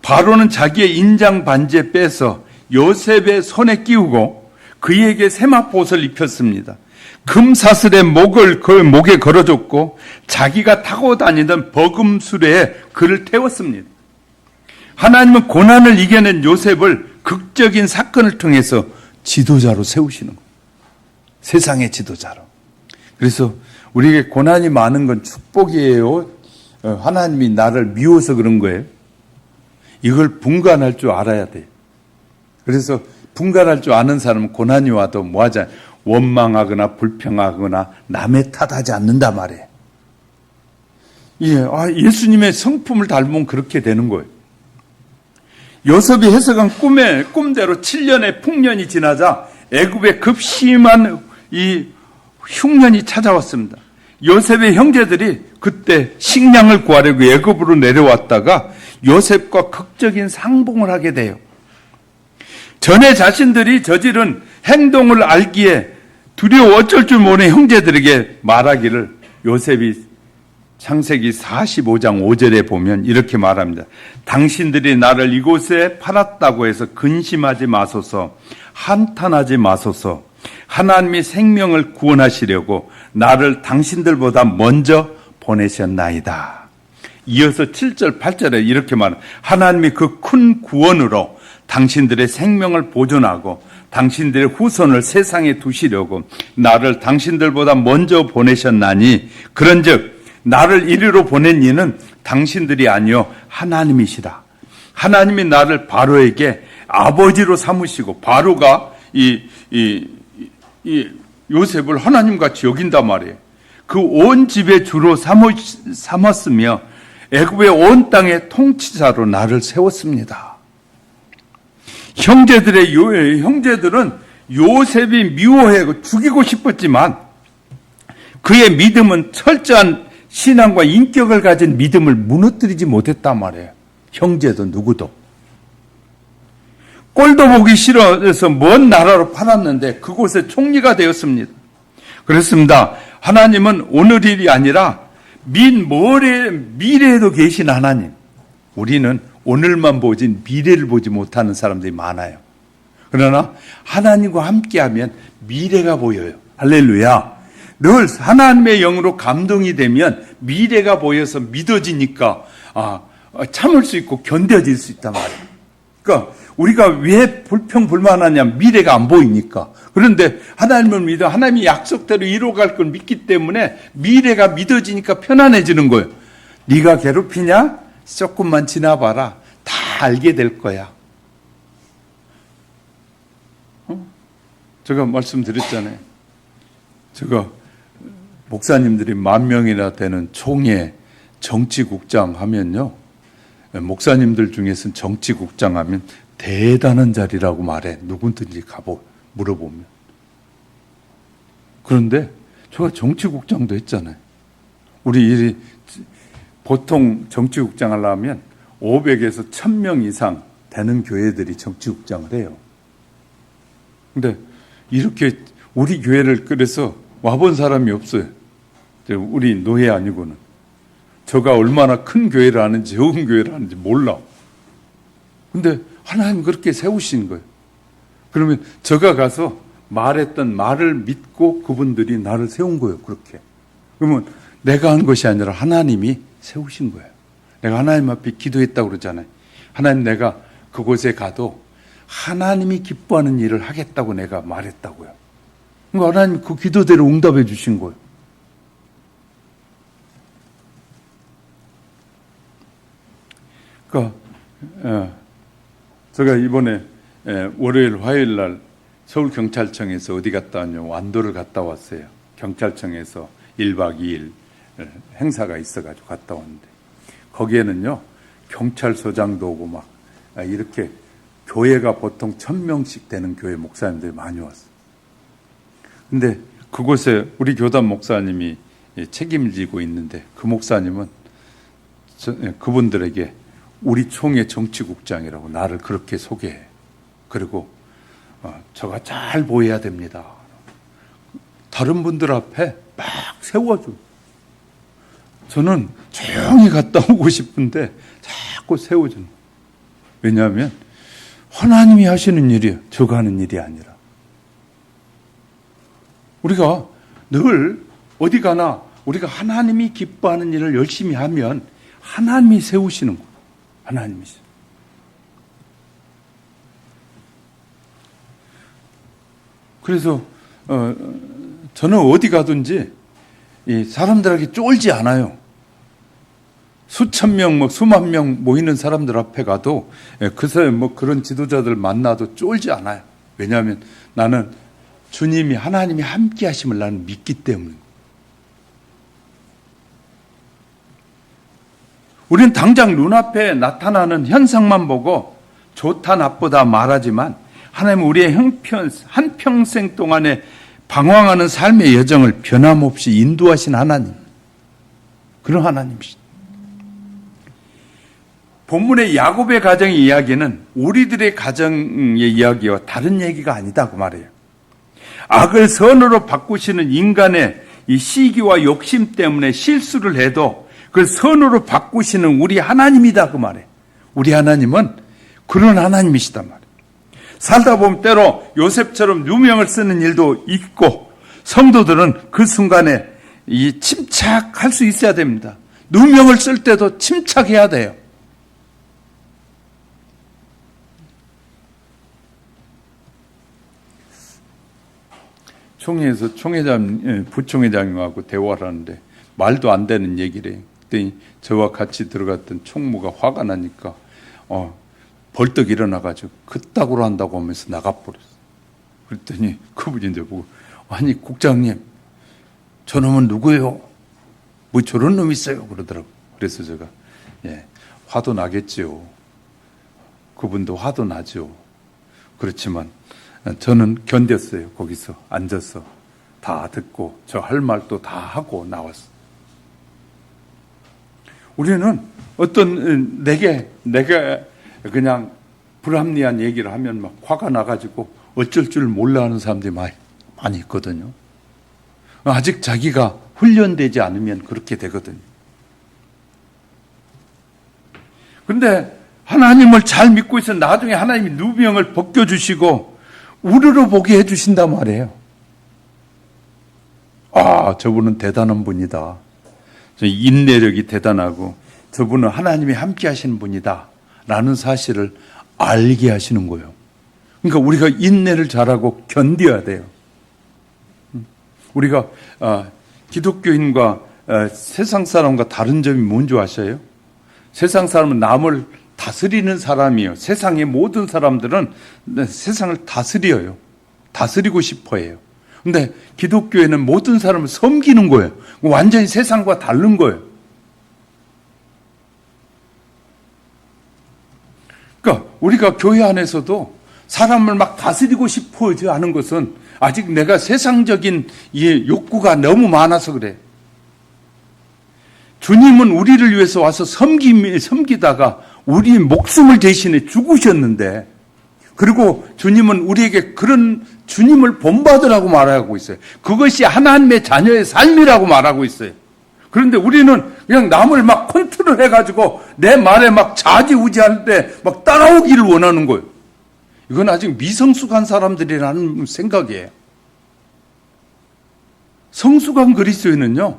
바로는 자기의 인장 반지에 빼서 요셉의 손에 끼우고 그에게 세마포옷을 입혔습니다. 금사슬에 목에 걸어줬고 자기가 타고 다니던 버금수레에 그를 태웠습니다. 하나님은 고난을 이겨낸 요셉을 극적인 사건을 통해서 지도자로 세우시는 거예요. 세상의 지도자로. 그래서 우리에게 고난이 많은 건 축복이에요. 하나님이 나를 미워서 그런 거예요. 이걸 분간할 줄 알아야 돼요. 그래서 분간할 줄 아는 사람은 고난이 와도 뭐하지? 원망하거나 불평하거나 남의 탓하지 않는다 말이에요. 예수님의 성품을 닮으면 그렇게 되는 거예요. 요셉이 해석한 꿈대로 7년의 풍년이 지나자 애굽에 급심한 이 흉년이 찾아왔습니다. 요셉의 형제들이 그때 식량을 구하려고 애굽으로 내려왔다가 요셉과 극적인 상봉을 하게 돼요. 전에 자신들이 저지른 행동을 알기에 두려워 어쩔 줄 모르는 형제들에게 말하기를 요셉이 창세기 45장 5절에 보면 이렇게 말합니다. 당신들이 나를 이곳에 팔았다고 해서 근심하지 마소서, 한탄하지 마소서. 하나님이 생명을 구원하시려고 나를 당신들보다 먼저 보내셨나이다. 이어서 7절 8절에 이렇게 말합니다. 하나님이 그 큰 구원으로 당신들의 생명을 보존하고 당신들의 후손을 세상에 두시려고 나를 당신들보다 먼저 보내셨나니 그런즉 나를 이리로 보낸 이는 당신들이 아니요 하나님이시라. 하나님이 나를 바로에게 아버지로 삼으시고 바로가 이 요셉을 하나님같이 여긴단 말이에요. 그 온 집의 주로 삼았으며 애굽의 온 땅의 통치자로 나를 세웠습니다. 형제들은 요셉이 미워해 죽이고 싶었지만 그의 믿음은 철저한 신앙과 인격을 가진 믿음을 무너뜨리지 못했단 말이에요. 형제도 누구도. 꼴도 보기 싫어서 먼 나라로 팔았는데 그곳에 총리가 되었습니다. 그렇습니다. 하나님은 오늘 일이 아니라 미래에도 계신 하나님. 우리는 오늘만 보진 미래를 보지 못하는 사람들이 많아요. 그러나 하나님과 함께하면 미래가 보여요. 할렐루야. 늘 하나님의 영으로 감동이 되면 미래가 보여서 믿어지니까 참을 수 있고 견뎌질 수 있단 말이에요. 그러니까 우리가 왜 불평불만하냐면 미래가 안 보이니까. 그런데 하나님을 믿어 하나님이 약속대로 이루어갈 걸 믿기 때문에 미래가 믿어지니까 편안해지는 거예요. 네가 괴롭히냐? 조금만 지나봐라. 다 알게 될 거야. 제가 말씀드렸잖아요. 제가 목사님들이 10,000명이나 되는 총회 정치국장 하면요. 목사님들 중에서는 정치국장 하면 대단한 자리라고 말해. 누구든지 물어보면. 그런데 제가 정치국장도 했잖아요. 우리 보통 정치국장 하려면 500에서 1,000명 이상 되는 교회들이 정치국장을 해요. 근데 이렇게 우리 교회를 그래서 와본 사람이 없어요. 우리 노예 아니고는. 저가 얼마나 큰 교회를 하는지 적은 교회를 하는지 몰라. 근데 하나님 그렇게 세우신 거예요. 그러면 저가 가서 말했던 말을 믿고 그분들이 나를 세운 거예요. 그렇게. 그러면 내가 한 것이 아니라 하나님이 세우신 거예요. 내가 하나님 앞에 기도했다고 그러잖아요. 하나님 내가 그곳에 가도 하나님이 기뻐하는 일을 하겠다고 내가 말했다고요. 그러니까 하나님 그 기도대로 응답해 주신 거예요. 그러니까 제가 이번에 월요일 화요일 날 서울경찰청에서 어디 갔다 왔냐고 완도를 갔다 왔어요. 경찰청에서 1박 2일 행사가 있어가지고 갔다 왔는데 거기에는요 경찰서장도 오고 막 이렇게 교회가 보통 1,000명씩 되는 교회 목사님들이 많이 왔어요. 근데 그곳에 우리 교단 목사님이 책임을 지고 있는데 그 목사님은 그분들에게 우리 총회 정치국장이라고 나를 그렇게 소개해. 그리고 저가 잘 보여야 됩니다. 다른 분들 앞에 막 세워줘. 저는 조용히 갔다 오고 싶은데 자꾸 세워주는. 왜냐하면 하나님이 하시는 일이에요. 저가 하는 일이 아니라. 우리가 늘 어디 가나 우리가 하나님이 기뻐하는 일을 열심히 하면 하나님이 세우시는 거예요. 하나님이시죠. 그래서 저는 어디 가든지 이 사람들에게 쫄지 않아요. 수천 명, 수만 명 모이는 사람들 앞에 가도 그새 그런 지도자들 만나도 쫄지 않아요. 왜냐하면 나는 주님이 하나님이 함께 하심을 나는 믿기 때문에. 우리는 당장 눈앞에 나타나는 현상만 보고 좋다 나쁘다 말하지만 하나님은 우리의 한평생 동안에 방황하는 삶의 여정을 변함없이 인도하신 하나님. 그런 하나님이시죠. 본문의 야곱의 가정의 이야기는 우리들의 가정의 이야기와 다른 얘기가 아니다고 말해요. 악을 선으로 바꾸시는 인간의 이 시기와 욕심 때문에 실수를 해도 그 선으로 바꾸시는 우리 하나님이다 그 말해. 우리 하나님은 그런 하나님이시단 말이에요. 살다 보면 때로 요셉처럼 누명을 쓰는 일도 있고 성도들은 그 순간에 이 침착할 수 있어야 됩니다. 누명을 쓸 때도 침착해야 돼요. 총회에서 부총회장님하고 대화를 하는데 말도 안 되는 얘기를 해요. 그랬더니 저와 같이 들어갔던 총무가 화가 나니까 벌떡 일어나가지고 그따구로 한다고 하면서 나가버렸어. 그랬더니 그분이 이제 보고 아니 국장님 저놈은 누구예요? 뭐 저런 놈 있어요? 그러더라고. 그래서 제가 화도 나겠지요. 그분도 화도 나죠. 그렇지만 저는 견뎠어요. 거기서 앉아서 다 듣고 저 할 말도 다 하고 나왔어요. 우리는 어떤 내가 그냥 불합리한 얘기를 하면 막 화가 나가지고 어쩔 줄 몰라 하는 사람들이 많이 있거든요. 아직 자기가 훈련되지 않으면 그렇게 되거든요. 그런데 하나님을 잘 믿고 있어 나중에 하나님이 누명을 벗겨주시고 우르르 보게 해주신단 말이에요. 저분은 대단한 분이다. 인내력이 대단하고 저분은 하나님이 함께 하시는 분이다. 라는 사실을 알게 하시는 거예요. 그러니까 우리가 인내를 잘하고 견뎌야 돼요. 우리가 기독교인과 세상 사람과 다른 점이 뭔지 아셔요? 세상 사람은 남을 다스리는 사람이에요. 세상의 모든 사람들은 세상을 다스려요. 다스리고 싶어 해요. 근데 기독교에는 모든 사람을 섬기는 거예요. 완전히 세상과 다른 거예요. 그러니까 우리가 교회 안에서도 사람을 막 다스리고 싶어 하는 것은 아직 내가 세상적인 이 욕구가 너무 많아서 그래. 주님은 우리를 위해서 와서 섬기다가 우리 목숨을 대신해 죽으셨는데, 그리고 주님은 우리에게 그런 주님을 본받으라고 말하고 있어요. 그것이 하나님의 자녀의 삶이라고 말하고 있어요. 그런데 우리는 그냥 남을 막 컨트롤 해가지고 내 말에 막 좌지우지할 때 막 따라오기를 원하는 거예요. 이건 아직 미성숙한 사람들이라는 생각이에요. 성숙한 그리스도인은요,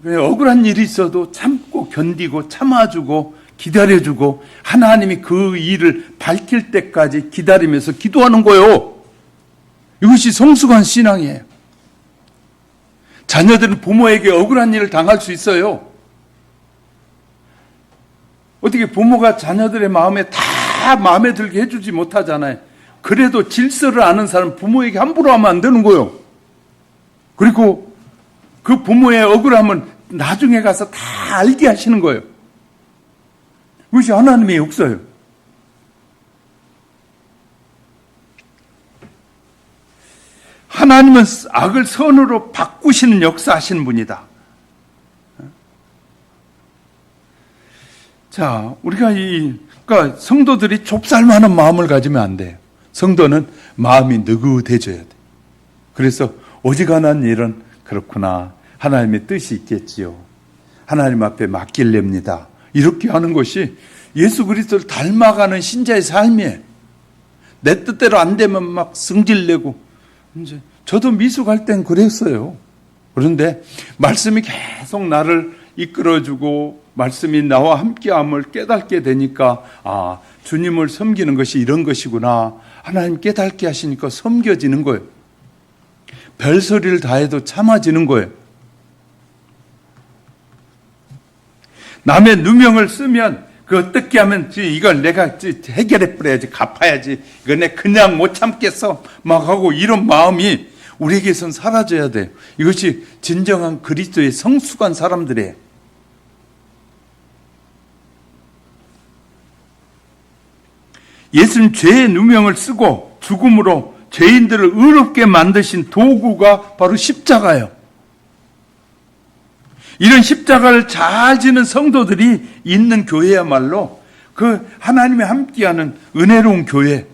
억울한 일이 있어도 참고 견디고 참아주고 기다려주고 하나님이 그 일을 밝힐 때까지 기다리면서 기도하는 거예요. 이것이 성숙한 신앙이에요. 자녀들은 부모에게 억울한 일을 당할 수 있어요. 어떻게 부모가 자녀들의 마음에 다 마음에 들게 해주지 못하잖아요. 그래도 질서를 아는 사람 부모에게 함부로 하면 안 되는 거예요. 그리고 그 부모의 억울함은 나중에 가서 다 알게 하시는 거예요. 그것이 하나님의 역사예요. 하나님은 악을 선으로 바꾸시는 역사하시는 분이다. 자, 우리가 그러니까 성도들이 좁쌀만한 마음을 가지면 안 돼요. 성도는 마음이 느긋해져야 돼. 그래서 어지간한 일은 그렇구나. 하나님의 뜻이 있겠지요. 하나님 앞에 맡길랍니다. 이렇게 하는 것이 예수 그리스도를 닮아가는 신자의 삶이에요. 내 뜻대로 안 되면 막 승질내고. 이제 저도 미숙할 땐 그랬어요. 그런데 말씀이 계속 나를 이끌어주고 말씀이 나와 함께함을 깨닫게 되니까 주님을 섬기는 것이 이런 것이구나. 하나님 깨닫게 하시니까 섬겨지는 거예요. 별소리를 다 해도 참아지는 거예요. 남의 누명을 쓰면 그 어떻게 하면 이걸 내가 해결해 버려야지, 갚아야지, 이거 내 그냥 못 참겠어 막 하고 이런 마음이 우리에게선 사라져야 돼요. 이것이 진정한 그리스도의 성숙한 사람들이에요. 예수님 죄의 누명을 쓰고 죽음으로 죄인들을 의롭게 만드신 도구가 바로 십자가예요. 이런 십자가를 잘 지는 성도들이 있는 교회야말로 그 하나님의 함께하는 은혜로운 교회.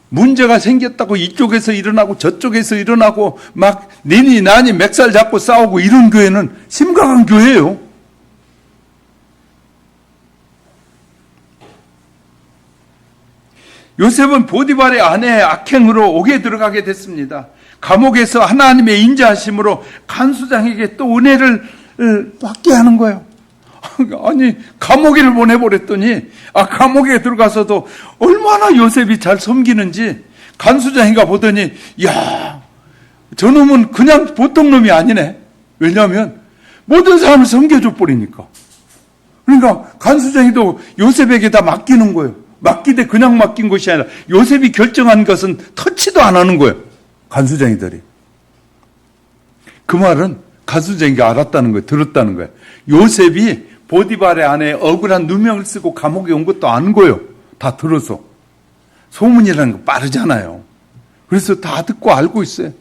문제가 생겼다고 이쪽에서 일어나고 저쪽에서 일어나고 막 니니 나니 맥살 잡고 싸우고 이런 교회는 심각한 교회예요. 요셉은 보디발의 아내의 악행으로 옥에 들어가게 됐습니다. 감옥에서 하나님의 인자하심으로 간수장에게 또 은혜를 받게 하는 거예요. 아니 감옥에를 보내버렸더니 감옥에 들어가서도 얼마나 요셉이 잘 섬기는지 간수장이가 보더니 야 저놈은 그냥 보통 놈이 아니네. 왜냐하면 모든 사람을 섬겨줘 버리니까. 그러니까 간수장이도 요셉에게 다 맡기는 거예요. 맡기되 그냥 맡긴 것이 아니라 요셉이 결정한 것은 터치도 안 하는 거예요. 간수장이들이. 그 말은 간수장이가 알았다는 거예요. 들었다는 거예요. 요셉이 보디발의 아내의 억울한 누명을 쓰고 감옥에 온 것도 아는 거예요. 다 들어서. 소문이라는 거 빠르잖아요. 그래서 다 듣고 알고 있어요.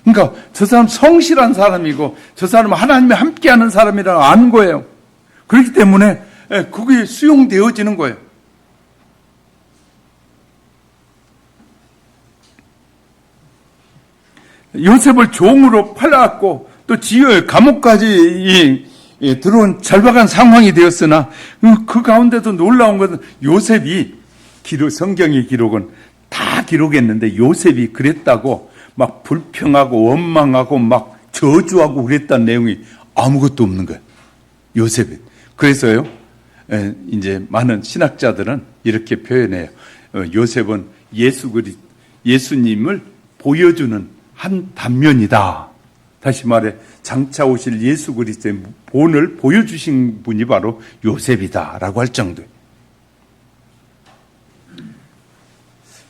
그러니까 저 사람 성실한 사람이고 저 사람은 하나님이 함께하는 사람이라고 아는 거예요. 그렇기 때문에 그게 수용되어지는 거예요. 요셉을 종으로 팔아왔고 또 지효의 감옥까지 들어온 절박한 상황이 되었으나 그 가운데도 놀라운 것은 요셉이 성경의 기록은 다 기록했는데 요셉이 그랬다고 막 불평하고 원망하고 막 저주하고 그랬다는 내용이 아무것도 없는 거예요. 요셉이. 그래서요 이제 많은 신학자들은 이렇게 표현해요. 요셉은 예수님을 보여주는 한 단면이다. 다시 말해 장차 오실 예수 그리스도의 본을 보여주신 분이 바로 요셉이다라고 할 정도예요.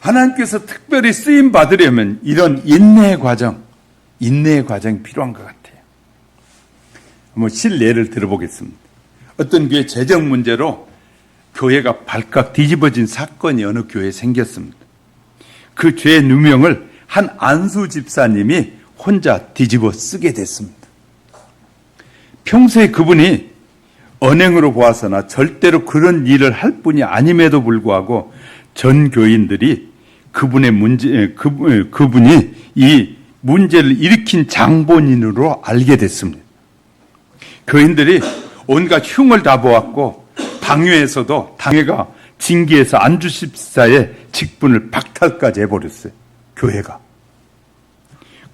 하나님께서 특별히 쓰임 받으려면 이런 인내의 과정이 필요한 것 같아요. 한번 실례를 들어보겠습니다. 어떤 교회 재정 문제로 교회가 발칵 뒤집어진 사건이 어느 교회에 생겼습니다. 그 죄의 누명을 한 안수 집사님이 혼자 뒤집어 쓰게 됐습니다. 평소에 그분이 언행으로 보아서나 절대로 그런 일을 할 분이 아님에도 불구하고 전 교인들이 그분이 이 문제를 일으킨 장본인으로 알게 됐습니다. 교인들이 온갖 흉을 다 보았고 당회가 징계해서 안수 집사의 직분을 박탈까지 해버렸어요. 교회가.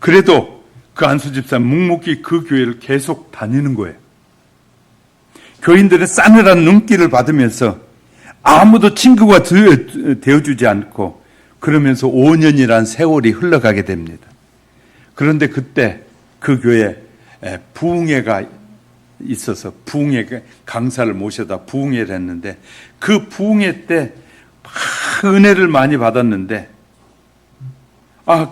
그래도 그 안수 집사는 묵묵히 그 교회를 계속 다니는 거예요. 교인들은 싸늘한 눈길을 받으면서 아무도 친구가 되어주지 않고 그러면서 5년이란 세월이 흘러가게 됩니다. 그런데 그때 그 교회에 부흥회가 있어서 부흥회 강사를 모셔다 부흥회를 했는데 그 부흥회 때 은혜를 많이 받았는데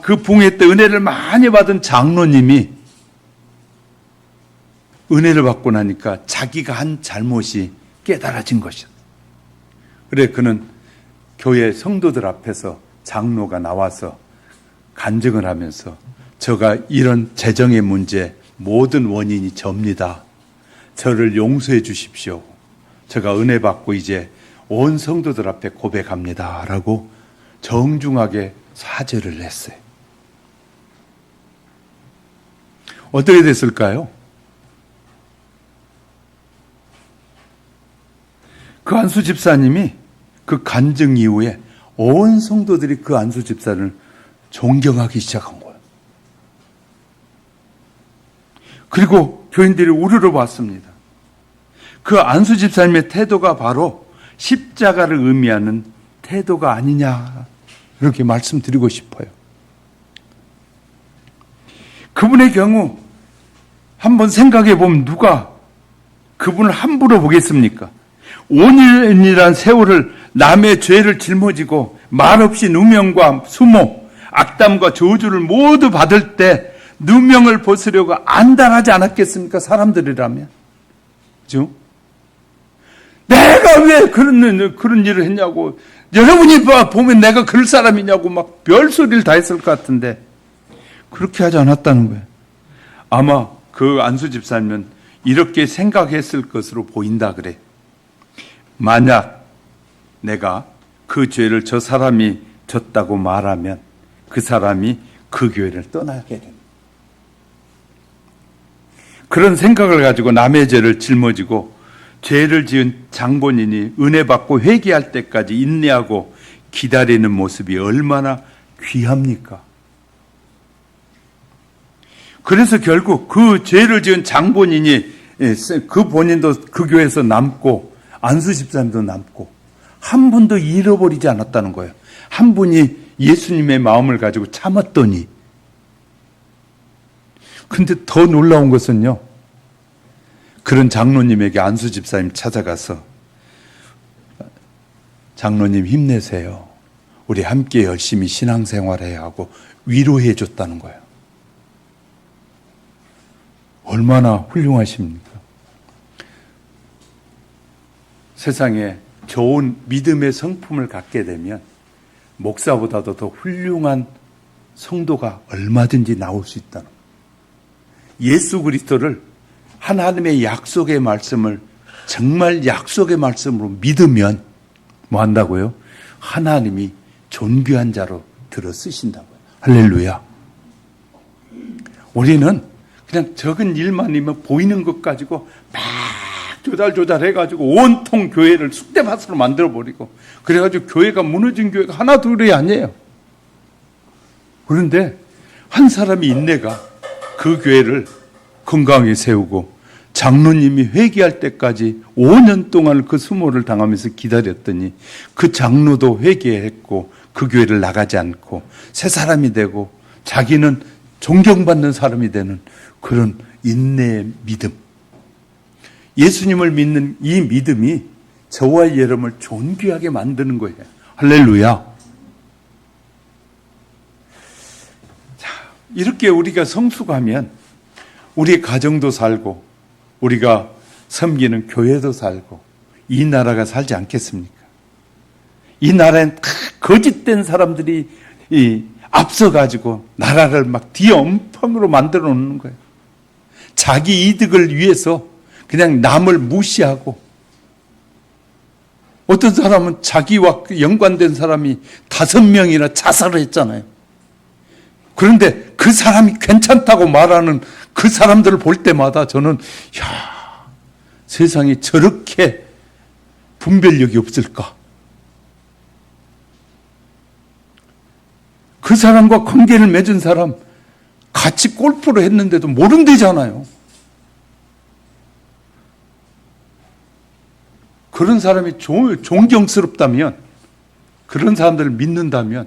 그 부흥회 때 은혜를 많이 받은 장로님이 은혜를 받고 나니까 자기가 한 잘못이 깨달아진 것이었어요. 그래 그는 교회 성도들 앞에서 장로가 나와서 간증을 하면서 제가 이런 재정의 문제 모든 원인이 접니다. 저를 용서해 주십시오. 제가 은혜 받고 이제 온 성도들 앞에 고백합니다. 라고 정중하게 사죄를 했어요. 어떻게 됐을까요? 그 안수 집사님이 그 간증 이후에 온 성도들이 그 안수 집사를 존경하기 시작한 거예요. 그리고 교인들이 우르르 봤습니다. 그 안수 집사님의 태도가 바로 십자가를 의미하는 태도가 아니냐 이렇게 말씀드리고 싶어요. 그분의 경우 한번 생각해 보면 누가 그분을 함부로 보겠습니까? 5년이란 세월을 남의 죄를 짊어지고 말없이 누명과 수모, 악담과 저주를 모두 받을 때 누명을 벗으려고 안달하지 않았겠습니까? 사람들이라면. 그죠? 내가 왜 그런 일을 했냐고, 여러분이 보면 내가 그럴 사람이냐고 막 별소리를 다 했을 것 같은데 그렇게 하지 않았다는 거예요. 아마 그 안수 집사님은 이렇게 생각했을 것으로 보인다 그래. 만약 내가 그 죄를 저 사람이 졌다고 말하면 그 사람이 그 교회를 떠나게 됩니다. 그런 생각을 가지고 남의 죄를 짊어지고 죄를 지은 장본인이 은혜 받고 회개할 때까지 인내하고 기다리는 모습이 얼마나 귀합니까? 그래서 결국 그 죄를 지은 장본인이 그 본인도 그 교회에서 남고 안수 집사님도 남고 한 분도 잃어버리지 않았다는 거예요. 한 분이 예수님의 마음을 가지고 참았더니. 근데 더 놀라운 것은요, 그런 장로님에게 안수 집사님 찾아가서 장로님 힘내세요. 우리 함께 열심히 신앙생활해야 하고 위로해 줬다는 거예요. 얼마나 훌륭하십니까? 세상에 좋은 믿음의 성품을 갖게 되면 목사보다도 더 훌륭한 성도가 얼마든지 나올 수 있다는 거예요. 예수 그리스도를 하나님의 약속의 말씀을 정말 약속의 말씀으로 믿으면 뭐 한다고요? 하나님이 존귀한 자로 들어 쓰신다고요. 할렐루야. 우리는 그냥 적은 일만이면 보이는 것 가지고 막 조달 해가지고 온통 교회를 쑥대밭으로 만들어버리고 그래가지고 교회가 무너진 교회가 하나 둘이 아니에요. 그런데 한 사람이 인내가 그 교회를 건강하게 세우고 장로님이 회개할 때까지 5년 동안 그 수모를 당하면서 기다렸더니 그 장로도 회개했고 그 교회를 나가지 않고 새 사람이 되고 자기는 존경받는 사람이 되는 그런 인내의 믿음. 예수님을 믿는 이 믿음이 저와 여러분을 존귀하게 만드는 거예요. 할렐루야. 자, 이렇게 우리가 성숙하면 우리의 가정도 살고 우리가 섬기는 교회도 살고 이 나라가 살지 않겠습니까? 이 나라엔 다 거짓된 사람들이 앞서가지고 나라를 막 뒤엄펑으로 만들어 놓는 거예요. 자기 이득을 위해서 그냥 남을 무시하고 어떤 사람은 자기와 연관된 사람이 5명이나 자살을 했잖아요. 그런데 그 사람이 괜찮다고 말하는 그 사람들을 볼 때마다 저는 세상에 저렇게 분별력이 없을까? 그 사람과 관계를 맺은 사람 같이 골프를 했는데도 모른대잖아요. 그런 사람이 존경스럽다면, 그런 사람들을 믿는다면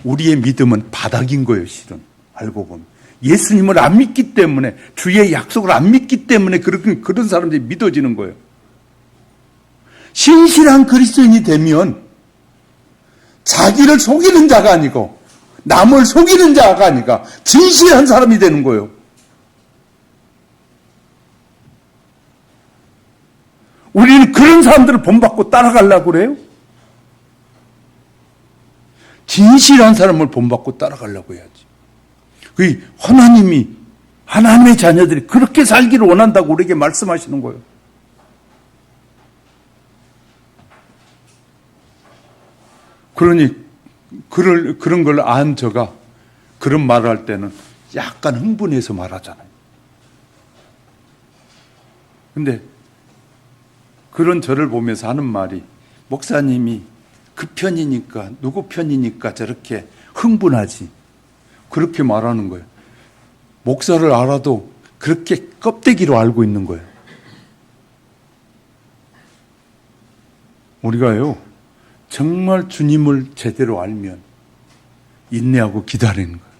우리의 믿음은 바닥인 거예요, 실은. 알고 보면. 예수님을 안 믿기 때문에, 주의 약속을 안 믿기 때문에 그런 사람들이 믿어지는 거예요. 신실한 그리스도인이 되면 자기를 속이는 자가 아니고 남을 속이는 자가 아니라 진실한 사람이 되는 거예요. 우리는 그런 사람들을 본받고 따라가려고 그래요? 진실한 사람을 본받고 따라가려고 해야지. 그 하나님의 자녀들이 그렇게 살기를 원한다고 우리에게 말씀하시는 거예요. 그러니 그런 걸 안 저가 그런 말을 할 때는 약간 흥분해서 말하잖아요. 근데 그런 저를 보면서 하는 말이, 목사님이 그 편이니까, 누구 편이니까 저렇게 흥분하지, 그렇게 말하는 거예요. 목사를 알아도 그렇게 껍데기로 알고 있는 거예요. 우리가요, 정말 주님을 제대로 알면 인내하고 기다리는 거예요.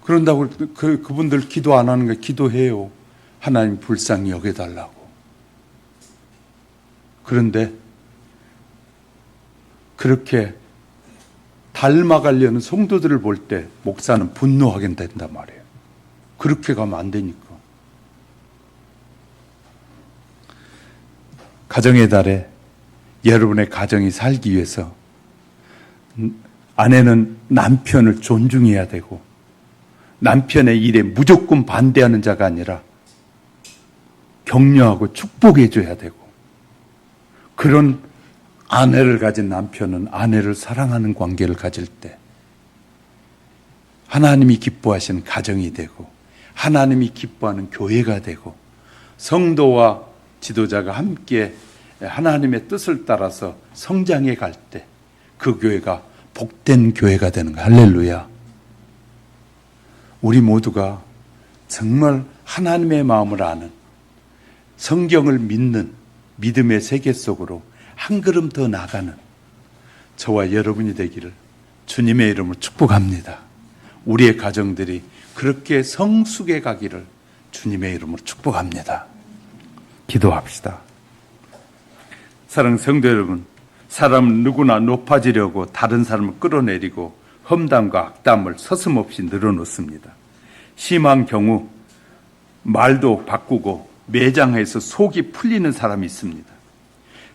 그런다고 그분들 기도 안 하는 거 기도해요. 하나님 불쌍히 여겨달라고. 그런데 그렇게 닮아가려는 성도들을 볼 때 목사는 분노하게 된단 말이에요. 그렇게 가면 안 되니까. 가정의 달에 여러분의 가정이 살기 위해서 아내는 남편을 존중해야 되고 남편의 일에 무조건 반대하는 자가 아니라 격려하고 축복해 줘야 되고, 그런 아내를 가진 남편은 아내를 사랑하는 관계를 가질 때 하나님이 기뻐하시는 가정이 되고, 하나님이 기뻐하는 교회가 되고, 성도와 지도자가 함께 하나님의 뜻을 따라서 성장해 갈 때 그 교회가 복된 교회가 되는 거야. 할렐루야. 우리 모두가 정말 하나님의 마음을 아는, 성경을 믿는 믿음의 세계 속으로 한 걸음 더 나가는 저와 여러분이 되기를 주님의 이름으로 축복합니다. 우리의 가정들이 그렇게 성숙해 가기를 주님의 이름으로 축복합니다. 기도합시다. 사랑하는 성도 여러분, 사람은 누구나 높아지려고 다른 사람을 끌어내리고 험담과 악담을 서슴없이 늘어놓습니다. 심한 경우 말도 바꾸고 매장해서 속이 풀리는 사람이 있습니다.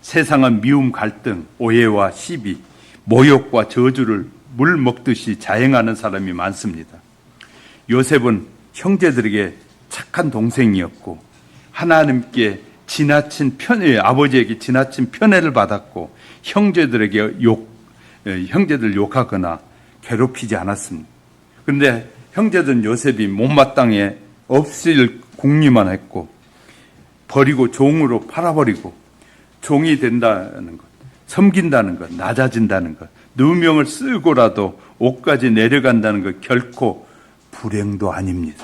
세상은 미움, 갈등, 오해와 시비, 모욕과 저주를 물 먹듯이 자행하는 사람이 많습니다. 요셉은 형제들에게 착한 동생이었고 하나님께 아버지에게 지나친 편애를 받았고 형제들 욕하거나 괴롭히지 않았습니다. 그런데 형제들은 요셉이 못마땅해 없을 궁리만 했고 버리고 종으로 팔아버리고, 종이 된다는 것, 섬긴다는 것, 낮아진다는 것, 누명을 쓰고라도 옷까지 내려간다는 것 결코 불행도 아닙니다.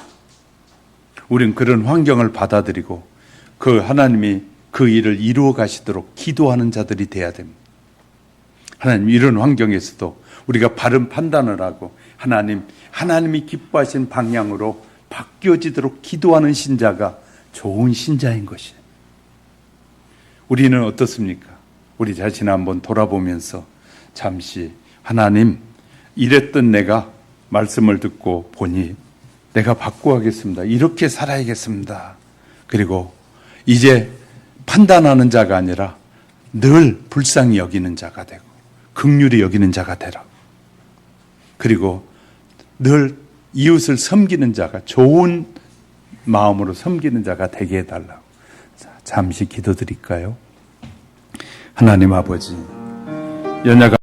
우린 그런 환경을 받아들이고 그 하나님이 그 일을 이루어 가시도록 기도하는 자들이 돼야 됩니다. 하나님, 이런 환경에서도 우리가 바른 판단을 하고 하나님이 기뻐하신 방향으로 바뀌어지도록 기도하는 신자가 좋은 신자인 것이에요. 우리는 어떻습니까? 우리 자신을 한번 돌아보면서 잠시 하나님, 이랬던 내가 말씀을 듣고 보니 내가 바꾸어야겠습니다. 이렇게 살아야겠습니다. 그리고 이제 판단하는 자가 아니라 늘 불쌍히 여기는 자가 되고 긍휼히 여기는 자가 되라. 그리고 늘 이웃을 섬기는 자가, 좋은 마음으로 섬기는 자가 되게 해달라고. 잠시 기도드릴까요? 하나님 아버지, 연약한